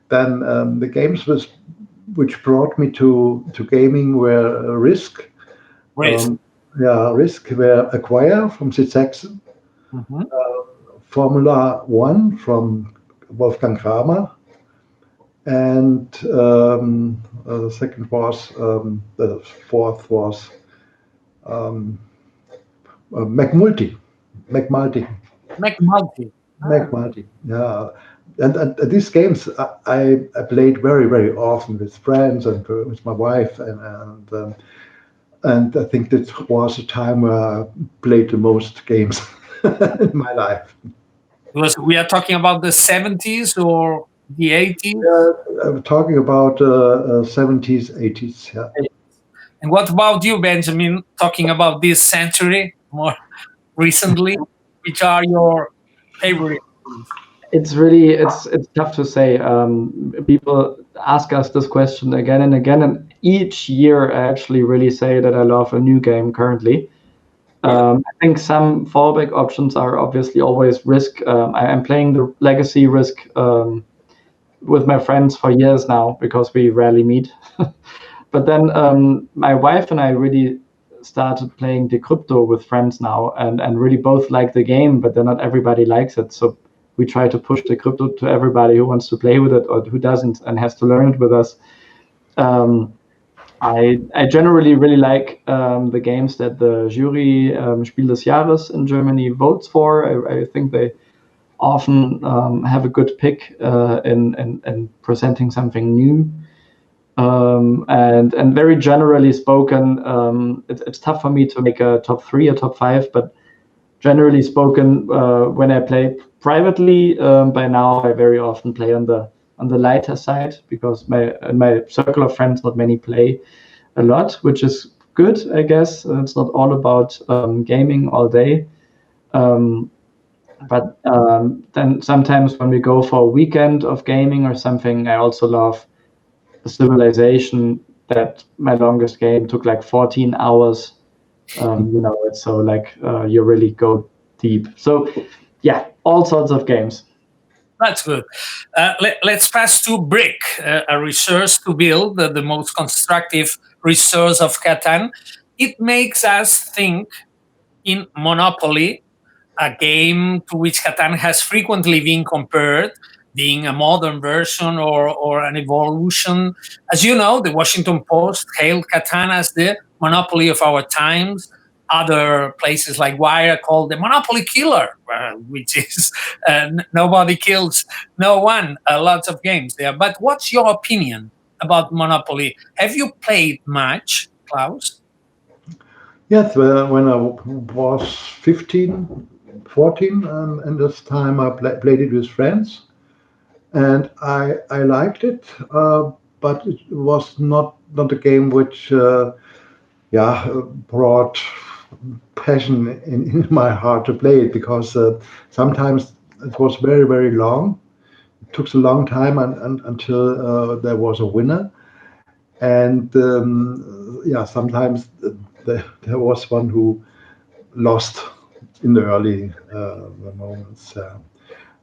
B: then the games which brought me to gaming were Risk. Risk were Acquire from Sid Saxon, Formula One from Wolfgang Kramer, and the second was, the fourth was McMulty. Yeah. And these games I played very, very often with friends and with my wife, and I think that was a time where I played the most games in my life.
A: We are talking about the 70s or the 80s?
B: I'm talking about 70s, 80s. Yeah.
A: And what about you, Benjamin? Talking about this century more recently, which are your favorite?
C: It's really it's tough to say. People ask us this question again and again, and each year I actually really say that I love a new game currently. I think some fallback options are obviously always Risk. I'm playing the Legacy Risk with my friends for years now because we rarely meet. But then my wife and I really started playing Decrypto with friends now, and really both like the game, but then not everybody likes it. So we try to push Decrypto to everybody who wants to play with it or who doesn't and has to learn it with us. I generally really like the games that the jury Spiel des Jahres in Germany votes for. I think they often have a good pick in presenting something new. And very generally spoken, it's tough for me to make a top 3 or top 5, but generally spoken, when I play privately, by now I very often play on the lighter side because in my circle of friends, not many play a lot, which is good, I guess. It's not all about gaming all day. But then sometimes when we go for a weekend of gaming or something, I also love the Civilization. That my longest game took like 14 hours. It's so like you really go deep. So yeah, all sorts of games.
A: That's good. Let's pass to Brick, a resource to build, the most constructive resource of Catan. It makes us think in Monopoly, a game to which Catan has frequently been compared. being a modern version or an evolution. As you know, the Washington Post hailed Catan as the monopoly of our times. Other places like Wire called the monopoly killer, which is nobody kills no one. Lots of games there. But what's your opinion about Monopoly? Have you played much, Klaus?
B: Yes, when I was 15, 14, and this time I played it with friends, and I liked it, but it was not a game which brought passion in my heart to play it, because sometimes it was very, very long. It took a long time until there was a winner, and sometimes there was one who lost in the early moments.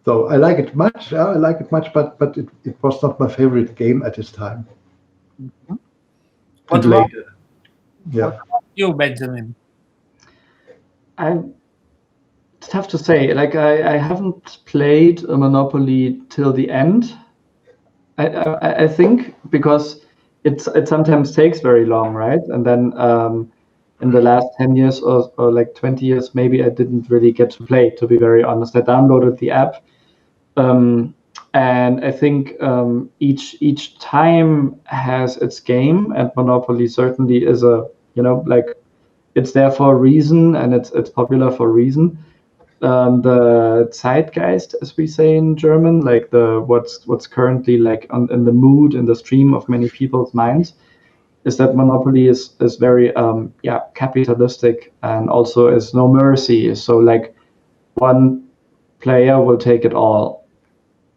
B: So I like it much. I like it much, but it was not my favorite game at this time.
A: What
B: And
A: about,
B: later,
A: what about you, Benjamin?
C: It's tough to say. Like I haven't played a Monopoly till the end. I think because it sometimes takes very long, right? And then in the last 10 years or like 20 years, maybe I didn't really get to play, to be very honest. I downloaded the app, and I think each time has its game, and Monopoly certainly is like it's there for a reason, and it's popular for a reason. The Zeitgeist, as we say in German, like what's currently like in the mood, in the stream of many people's minds, is that Monopoly is very capitalistic, and also is no mercy. So like one player will take it all,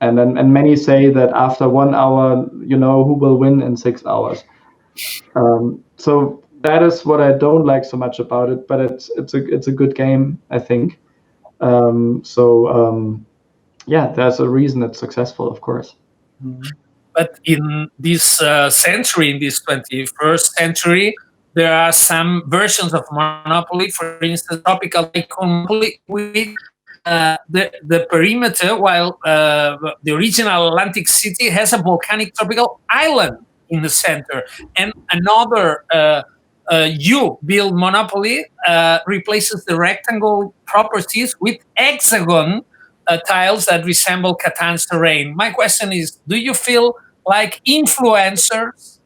C: and many say that after 1 hour, who will win in 6 hours. So that is what I don't like so much about it, but it's a good game, I think. There's a reason it's successful, of course.
A: But in this century, in this 21st century, there are some versions of Monopoly, for instance, tropical Monopoly with the perimeter, while the original Atlantic City has a volcanic tropical island in the center. And another you-build Monopoly replaces the rectangle properties with hexagon tiles that resemble Catan's terrain. My question is, do you feel like influencers?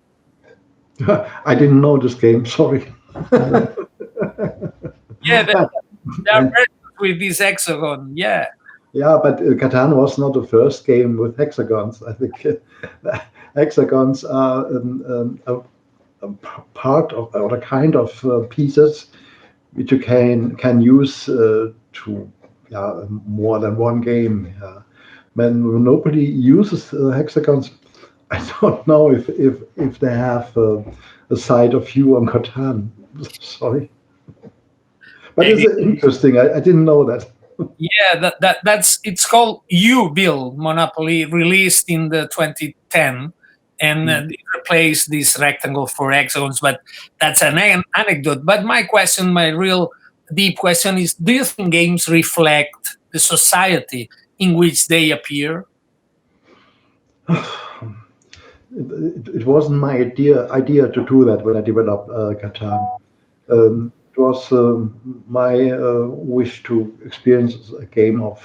B: I didn't know this game. Sorry.
A: Yeah, they are with this hexagon. Yeah.
B: Yeah, but Catan was not the first game with hexagons. I think hexagons are a part of, or a kind of pieces which you can use to more than one game. When nobody uses hexagons, I don't know if they have a side of view on Catan. Sorry, but it's interesting. I didn't know that.
A: Yeah, that's it's called you-build Monopoly, released in the 2010, and it replaced this rectangle for hexagons. But that's an anecdote. But my question, my real deep question is: do you think games reflect the society in which they appear?
B: It wasn't my idea to do that when I developed Catan. It was my wish to experience a game of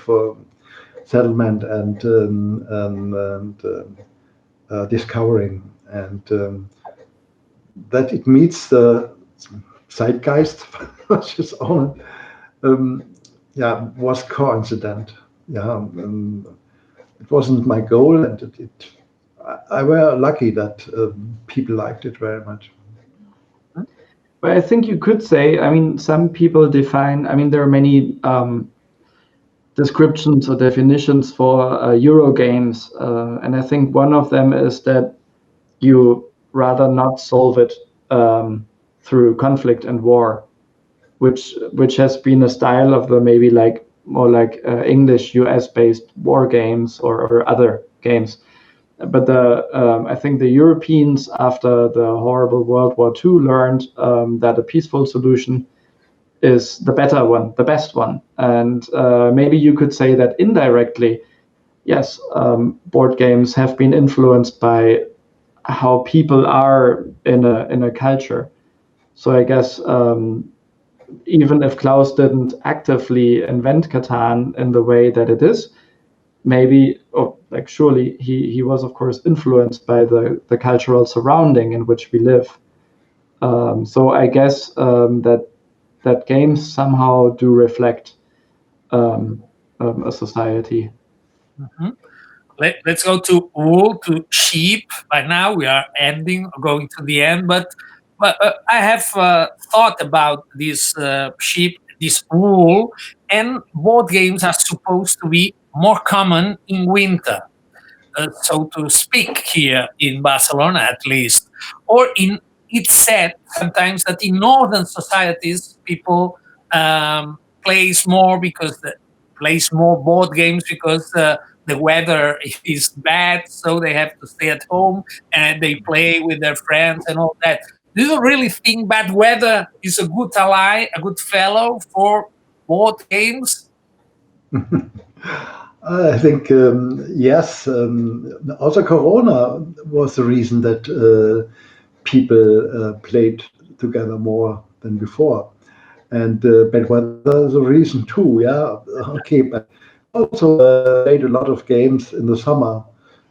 B: settlement and discovering, and that it meets the Zeitgeist, which is on, was coincident. It wasn't my goal, and I were lucky that people liked it very much.
C: But I think you could say, some people define, there are many descriptions or definitions for Euro games, and I think one of them is that you rather not solve it through conflict and war, which has been a style of the maybe like more like English US based war games or other games. But I think the Europeans, after the horrible World War II, learned that a peaceful solution is the better one, the best one. And maybe you could say that indirectly, yes, board games have been influenced by how people are in a culture. So I guess even if Klaus didn't actively invent Catan in the way that it is, maybe, or like surely he was of course influenced by the cultural surrounding in which we live. So I guess that games somehow do reflect a society.
A: Let's go to wool to sheep. By now we are going to the end, but I have thought about this sheep, this wool, and board games are supposed to be more common in winter, so to speak, here in Barcelona at least, or in it's said sometimes that in northern societies people plays more plays more board games because the weather is bad, so they have to stay at home and they play with their friends and all that. Do you really think bad weather is a good ally, a good fellow for board games?
B: I think yes. Also, Corona was the reason that people played together more than before, and bad weather is a reason too. Yeah, okay, but also played a lot of games in the summer,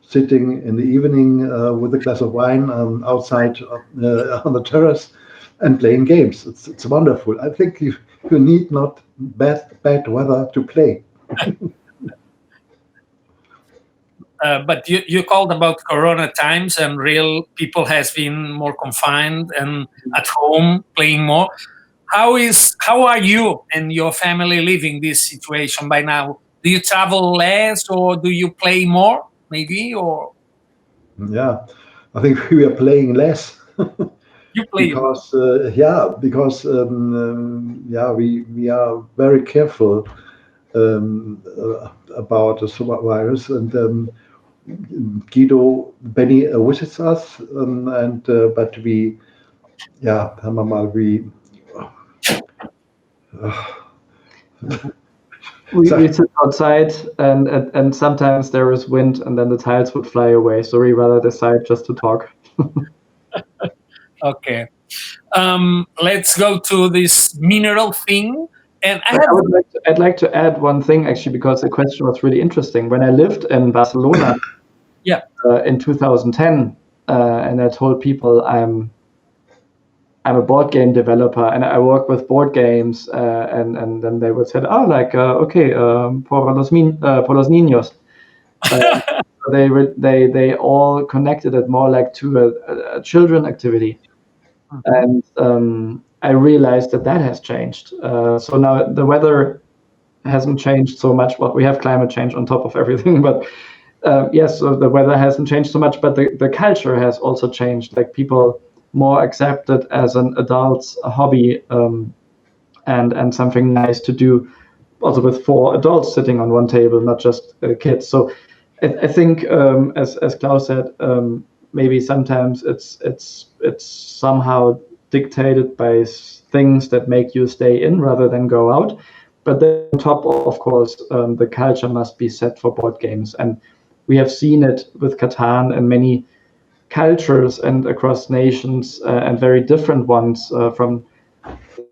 B: sitting in the evening with a glass of wine outside on the terrace and playing games. It's wonderful. I think you need not bad weather to play.
A: But you called about Corona times, and real people has been more confined and at home playing more. How are you and your family living this situation by now? Do you travel less or do you play more? Maybe or
B: Yeah, I think we are playing less
A: you play?
B: because yeah, we are very careful about the virus, and Benny visits us, and but we, yeah, we.
C: We sit outside, and sometimes there is wind, and then the tiles would fly away. So we rather decide just to talk.
A: Okay. Let's go to this mineral thing. And
C: I'd like to add one thing actually, because the question was really interesting. When I lived in Barcelona,
A: yeah,
C: in 2010, and I told people I'm a board game developer and I work with board games, and then they would say, oh, like okay, por los niños. They all connected it more like to a children activity. And I realized that has changed. So now the weather hasn't changed so much. Well, we have climate change on top of everything, but yes, so the weather hasn't changed so much, but the culture has also changed. Like people more accept it as an adult's hobby, and something nice to do, also with 4 adults sitting on one table, not just kids. So I think, as Klaus said, maybe sometimes it's somehow dictated by things that make you stay in rather than go out. But then on top, of course, the culture must be set for board games, and we have seen it with Catan and many cultures and across nations, and very different ones, from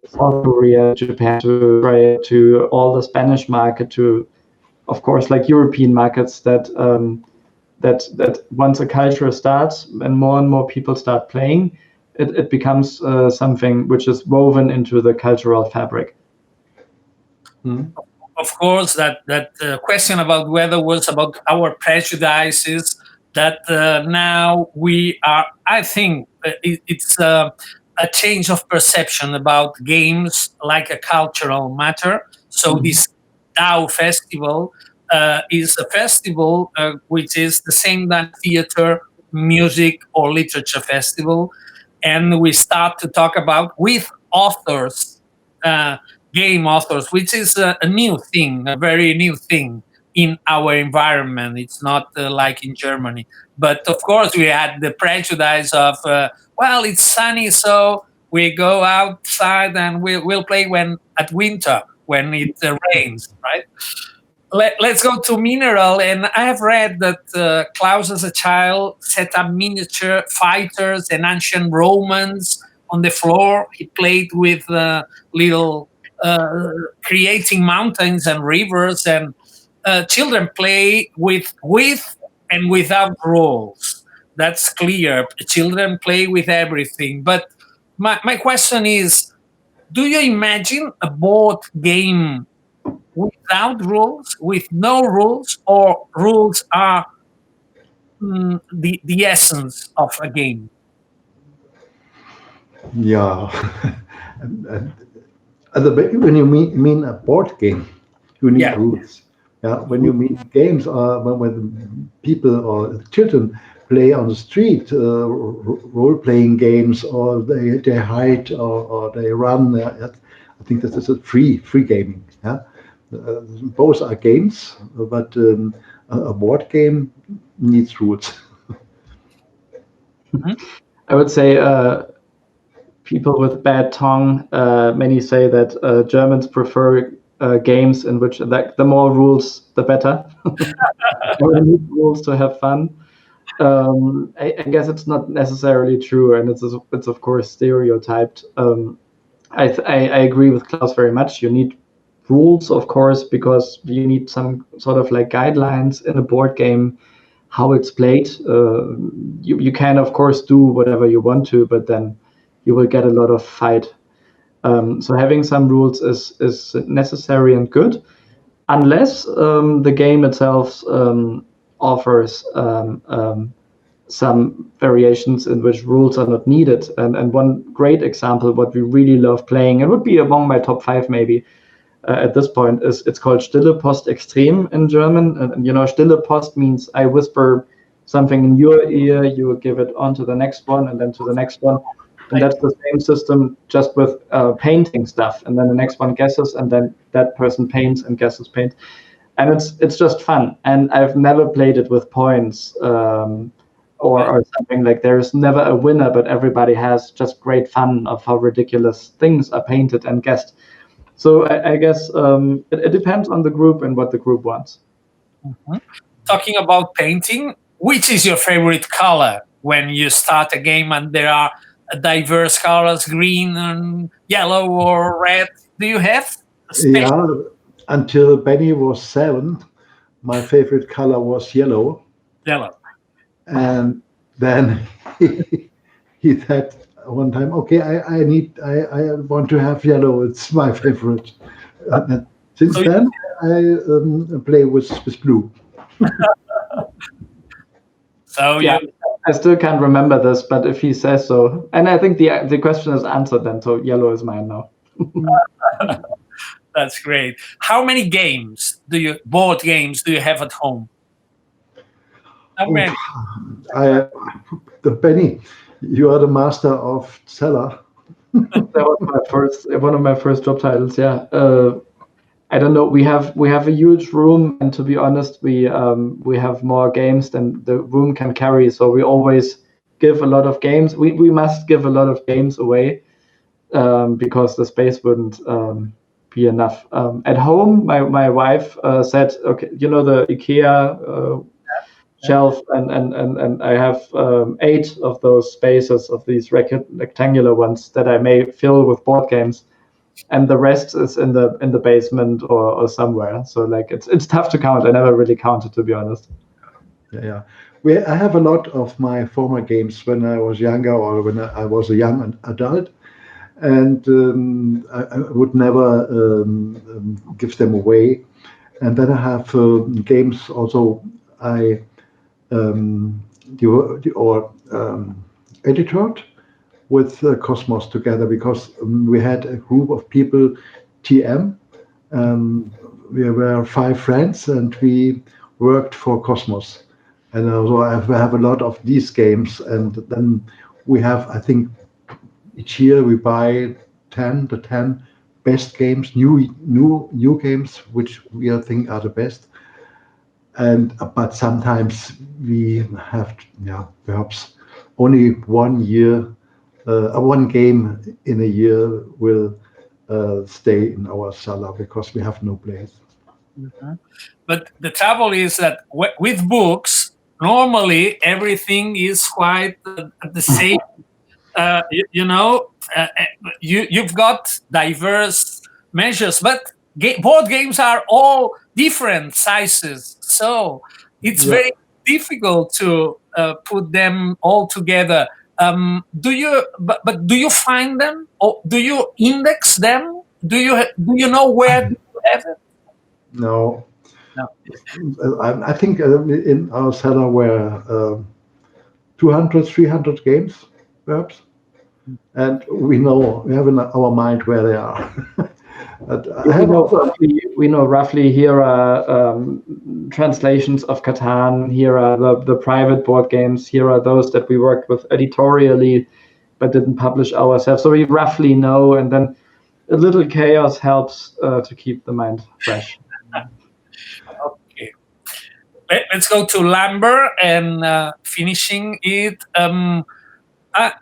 C: South Korea, Japan, to Australia, to all the Spanish market, to, of course, like European markets, that once a culture starts and more people start playing, it becomes something which is woven into the cultural fabric.
A: Of course, that question about weather was about our prejudices. That now we are. I think it's a change of perception about games like a cultural matter. So this DAU festival is a festival which is the same than theater, music, or literature festival, and we start to talk about with authors. Game authors, which is a new thing, a very new thing in our environment. It's not like in Germany. But of course, we had the prejudice of, well, it's sunny, so we go outside and we'll play at winter when it rains, right? let's go to mineral. And I have read that Klaus, as a child, set up miniature fighters and ancient Romans on the floor. He played with little creating mountains and rivers, and children play with and without rules. That's clear. Children play with everything. But my question is, do you imagine a board game without rules, with no rules, or rules are the essence of a game?
B: Yeah. When you mean a board game, you need rules. Yeah. When you mean games, when people or children play on the street, role-playing games, or they hide or they run, I think this is a free gaming. Yeah. Both are games, but a board game needs rules.
C: I would say people with bad tongue, many say that Germans prefer games in which the more rules, the better. We need rules to have fun. I guess it's not necessarily true, and it's of course stereotyped. I agree with Klaus very much. You need rules, of course, because you need some sort of like guidelines in a board game, how it's played. You can, of course, do whatever you want to, but then you will get a lot of fight. So having some rules is necessary and good, unless the game itself offers some variations in which rules are not needed. And one great example, what we really love playing, it would be among my top 5 maybe at this point, is it's called Stille Post Extrem in German. And Stille Post means I whisper something in your ear, you give it on to the next one, and then to the next one. And that's the same system, just with painting stuff. And then the next one guesses, and then that person paints and guesses paint. And it's just fun. And I've never played it with points or something. Like, there's never a winner, but everybody has just great fun of how ridiculous things are painted and guessed. So I guess it depends on the group and what the group wants.
A: Mm-hmm. Talking about painting, which is your favorite color when you start a game and there are diverse colors, green and yellow or red? Do you have?
B: Yeah, until Benny was 7, my favorite color was yellow.
A: Yellow. And
B: then he said one time, okay, I want to have yellow. It's my favorite. Since then, I play with blue.
A: So
C: yeah, I still can't remember this, but if he says so, and I think the question is answered then, so yellow is mine now.
A: That's great. How many board games do you have at home? How many?
B: Benny, you are the master of cellar.
C: That was one of my first job titles. Yeah. I don't know. We have a huge room, and to be honest, we have more games than the room can carry. So we always give a lot of games. We must give a lot of games away because the space wouldn't be enough. At home, my wife said, okay, the IKEA shelf, and I have 8 of those spaces, of these rectangular ones, that I may fill with board games. And the rest is in the basement or somewhere. So like it's tough to count. I never really counted, to be honest.
B: Yeah. I have a lot of my former games when I was younger or when I was a young adult, and I would never give them away. And then I have games also I edited with Cosmos together, because we had a group of people, TM. We were 5 friends and we worked for Cosmos. And also I have a lot of these games. And then we have, I think, each year we buy the 10 best games, new games, which we think are the best. But sometimes we have, perhaps only one game in a year will stay in our cellar because we have no place.
A: Mhm. But the trouble is that with books, normally everything is quite the same. You've got diverse measures, but board games are all different sizes, so it's
B: Yeah.
A: very difficult to put them all together. But do you find them, or do you index them? Do you know where to have it?
B: No,
A: No.
B: I think in our cellar were 200, 300 games, perhaps. And we have in our mind where they are. But I have also,
C: We know roughly here are translations of Catan, here are the private board games, here are those that we worked with editorially but didn't publish ourselves. So we roughly know, and then a little chaos helps to keep the mind fresh.
A: Okay. Let's go to Lambert and finishing it. I've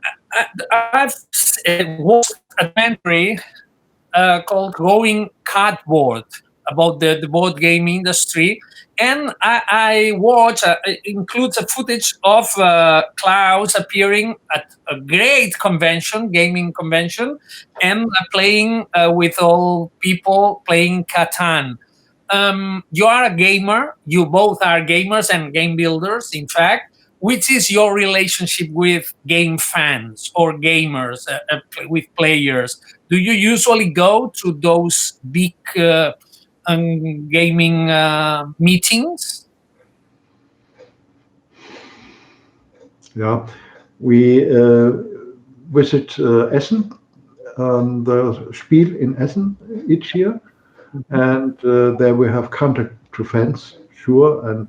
A: watched a documentary called Growing Cardboard about the board game industry. And I watch, it includes a footage of Klaus appearing at a great convention, gaming convention, and playing with all people playing Catan. You are a gamer, you both are gamers and game builders, in fact. Which is your relationship with game fans or gamers, with players? Do you usually go to those big gaming meetings?
B: yeah, we visit Essen, the Spiel in Essen each year. And there we have contact to fans, sure, and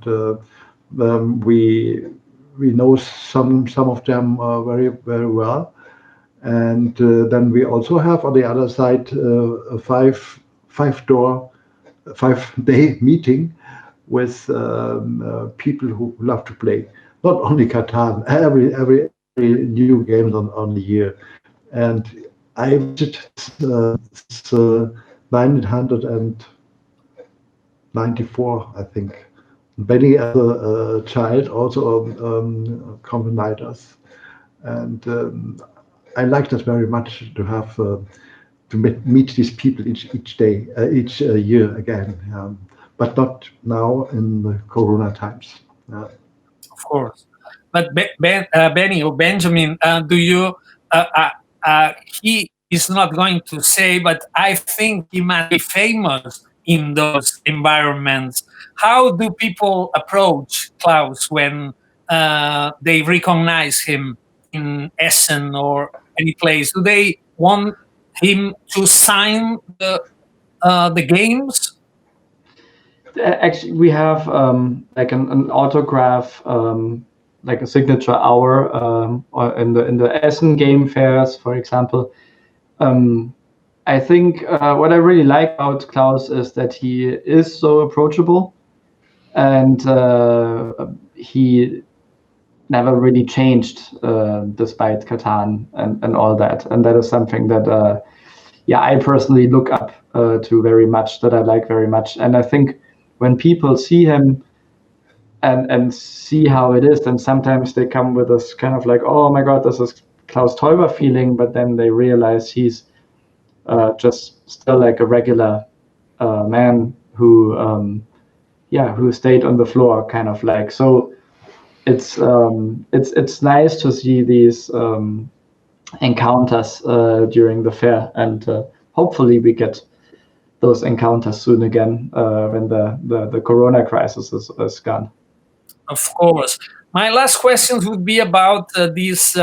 B: we know some of them very, very well. And then we also have on the other side a 5-day meeting with people who love to play, not only Catan, every new game on the year. And I visited 1994, I think. Benny, as a child, also accompanied us, and I like that very much to have to meet these people each day, each year again, but not now in the Corona times.
A: Of course. But Benny or Benjamin, do you? He is not going to say, but I think he must be famous in those environments. How do people approach Klaus when they recognize him in Essen or any place? Do they want him to sign the games?
C: Actually, we have like an autograph, like a signature hour, or in the Essen game fairs, for example. I think what I really like about Klaus is that he is so approachable, and he never really changed despite Catan and all that. And that is something that I personally look up to very much, that I like very much. And I think when people see him and see how it is, then sometimes they come with this kind of like, oh my God, this is Klaus Teuber feeling, but then they realize he's just still like a regular man who stayed on the floor, kind of like. So it's nice to see these encounters during the fair, and hopefully we get those encounters soon again when the Corona crisis is gone.
A: Of course. My last questions would be about these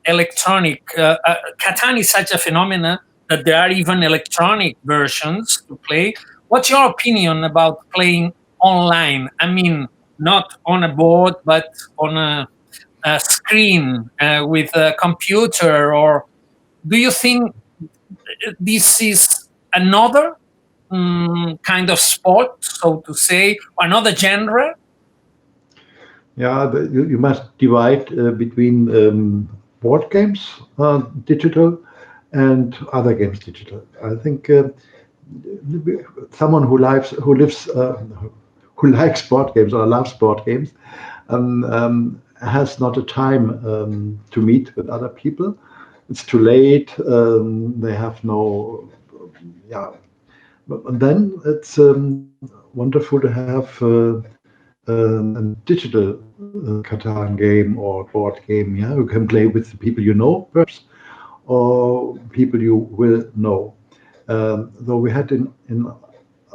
A: electronic. Catan is such a phenomenon that there are even electronic versions to play. What's your opinion about playing online? I mean, not on a board, but on a screen with a computer? Or do you think this is another kind of sport, so to say, or another genre?
B: Yeah, you must divide between board games digital and other games digital. I think someone who likes board games or loves board games has not a time to meet with other people. It's too late. They have no, But then it's wonderful to have a digital Catan game or board game. Yeah, you can play with the people you know, perhaps, or people you will know. Though we had in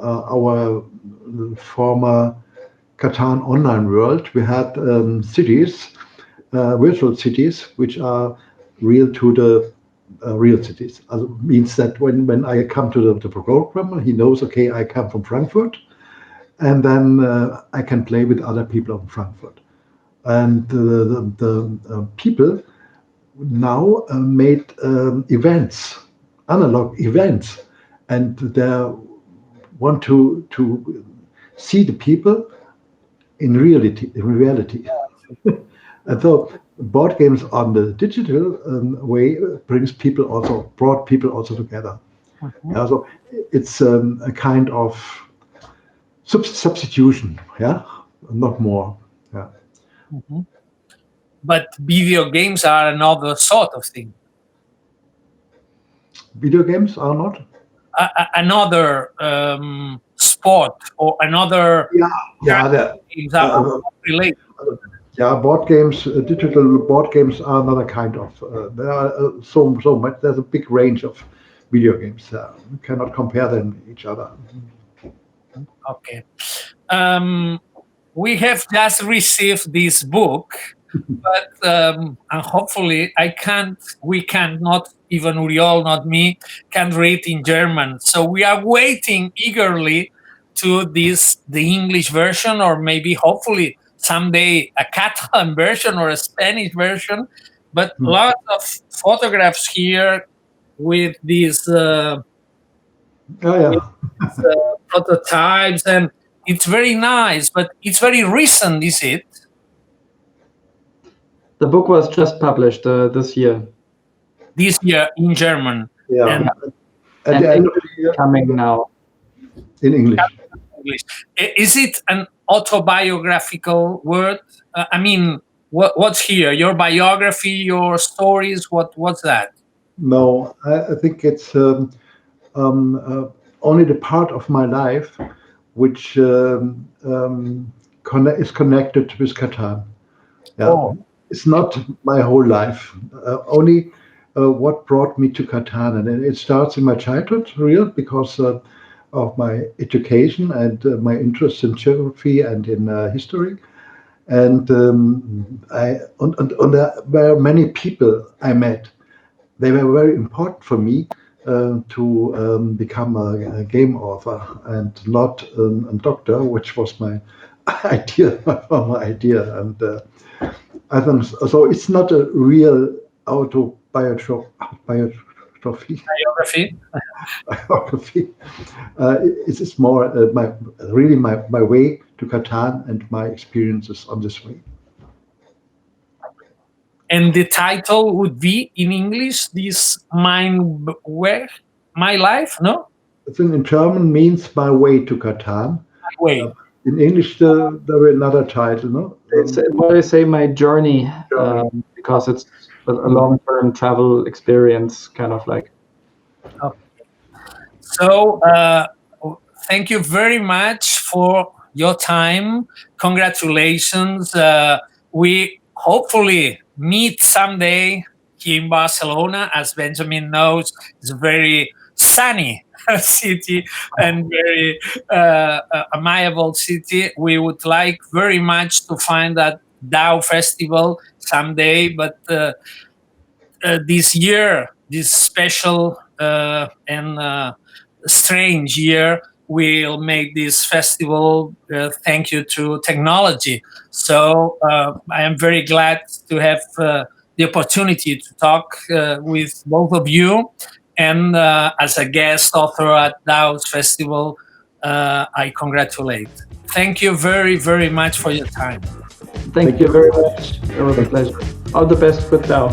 B: our former Catan online world, we had cities, virtual cities, which are real to the real cities. Means that when I come to the programmer, he knows, okay, I come from Frankfurt, and then I can play with other people from Frankfurt. And the people now made events, analog events, and they want to see the people in reality. And so board games on the digital way brought people also together. Yeah, so it's a kind of substitution, not more. Yeah.
A: But video games are another sort of thing.
B: Video games are not?
A: Another sport or another games are related.
B: Yeah, board games, digital board games are another kind of. There are so much. There's a big range of video games. You cannot compare them with each other.
A: Okay. We have just received this book, but and hopefully we can't, not even Uriol, not me, can read in German. So we are waiting eagerly to the English version, or maybe hopefully someday a Catalan version or a Spanish version. But lots of photographs here with these prototypes, and it's very nice, but it's very recent, is it?
C: The book was just published this year.
A: This year in German.
B: Yeah.
A: And
B: at the end of the year,
C: coming now
B: in English.
A: Is it an autobiographical word? I mean, what's here? Your biography, your stories? What's that?
B: No, I think it's only the part of my life which is connected with Catan. Yeah.
A: Oh.
B: It's not my whole life. Only what brought me to Catan, and it starts in my childhood, because of my education and my interest in geography and in history. And there were many people I met. They were very important for me to become a game author and not a doctor, which was my idea. And I think so. It's not a real autobiography. Biography. It's more my way to Catan and my experiences on this way.
A: And the title would be in English, My Life, no?
B: I think in German means My Way to Catan.
A: My Way.
B: In English, there were another title, no?
C: I say My Journey, because it's a long-term travel experience, kind of like.
A: Okay. So, thank you very much for your time. Congratulations. We hopefully meet someday here in Barcelona. As Benjamin knows, it's a very sunny city and very amiable city. We would like very much to find that DAU festival someday, but this year, this special and strange year, we'll make this festival thank you to technology. So I am very glad to have the opportunity to talk with both of you, and as a guest author at DAU's festival, I congratulate. Thank you very, very much for your time.
C: Thank you very much. It was a pleasure. All the best with DAU.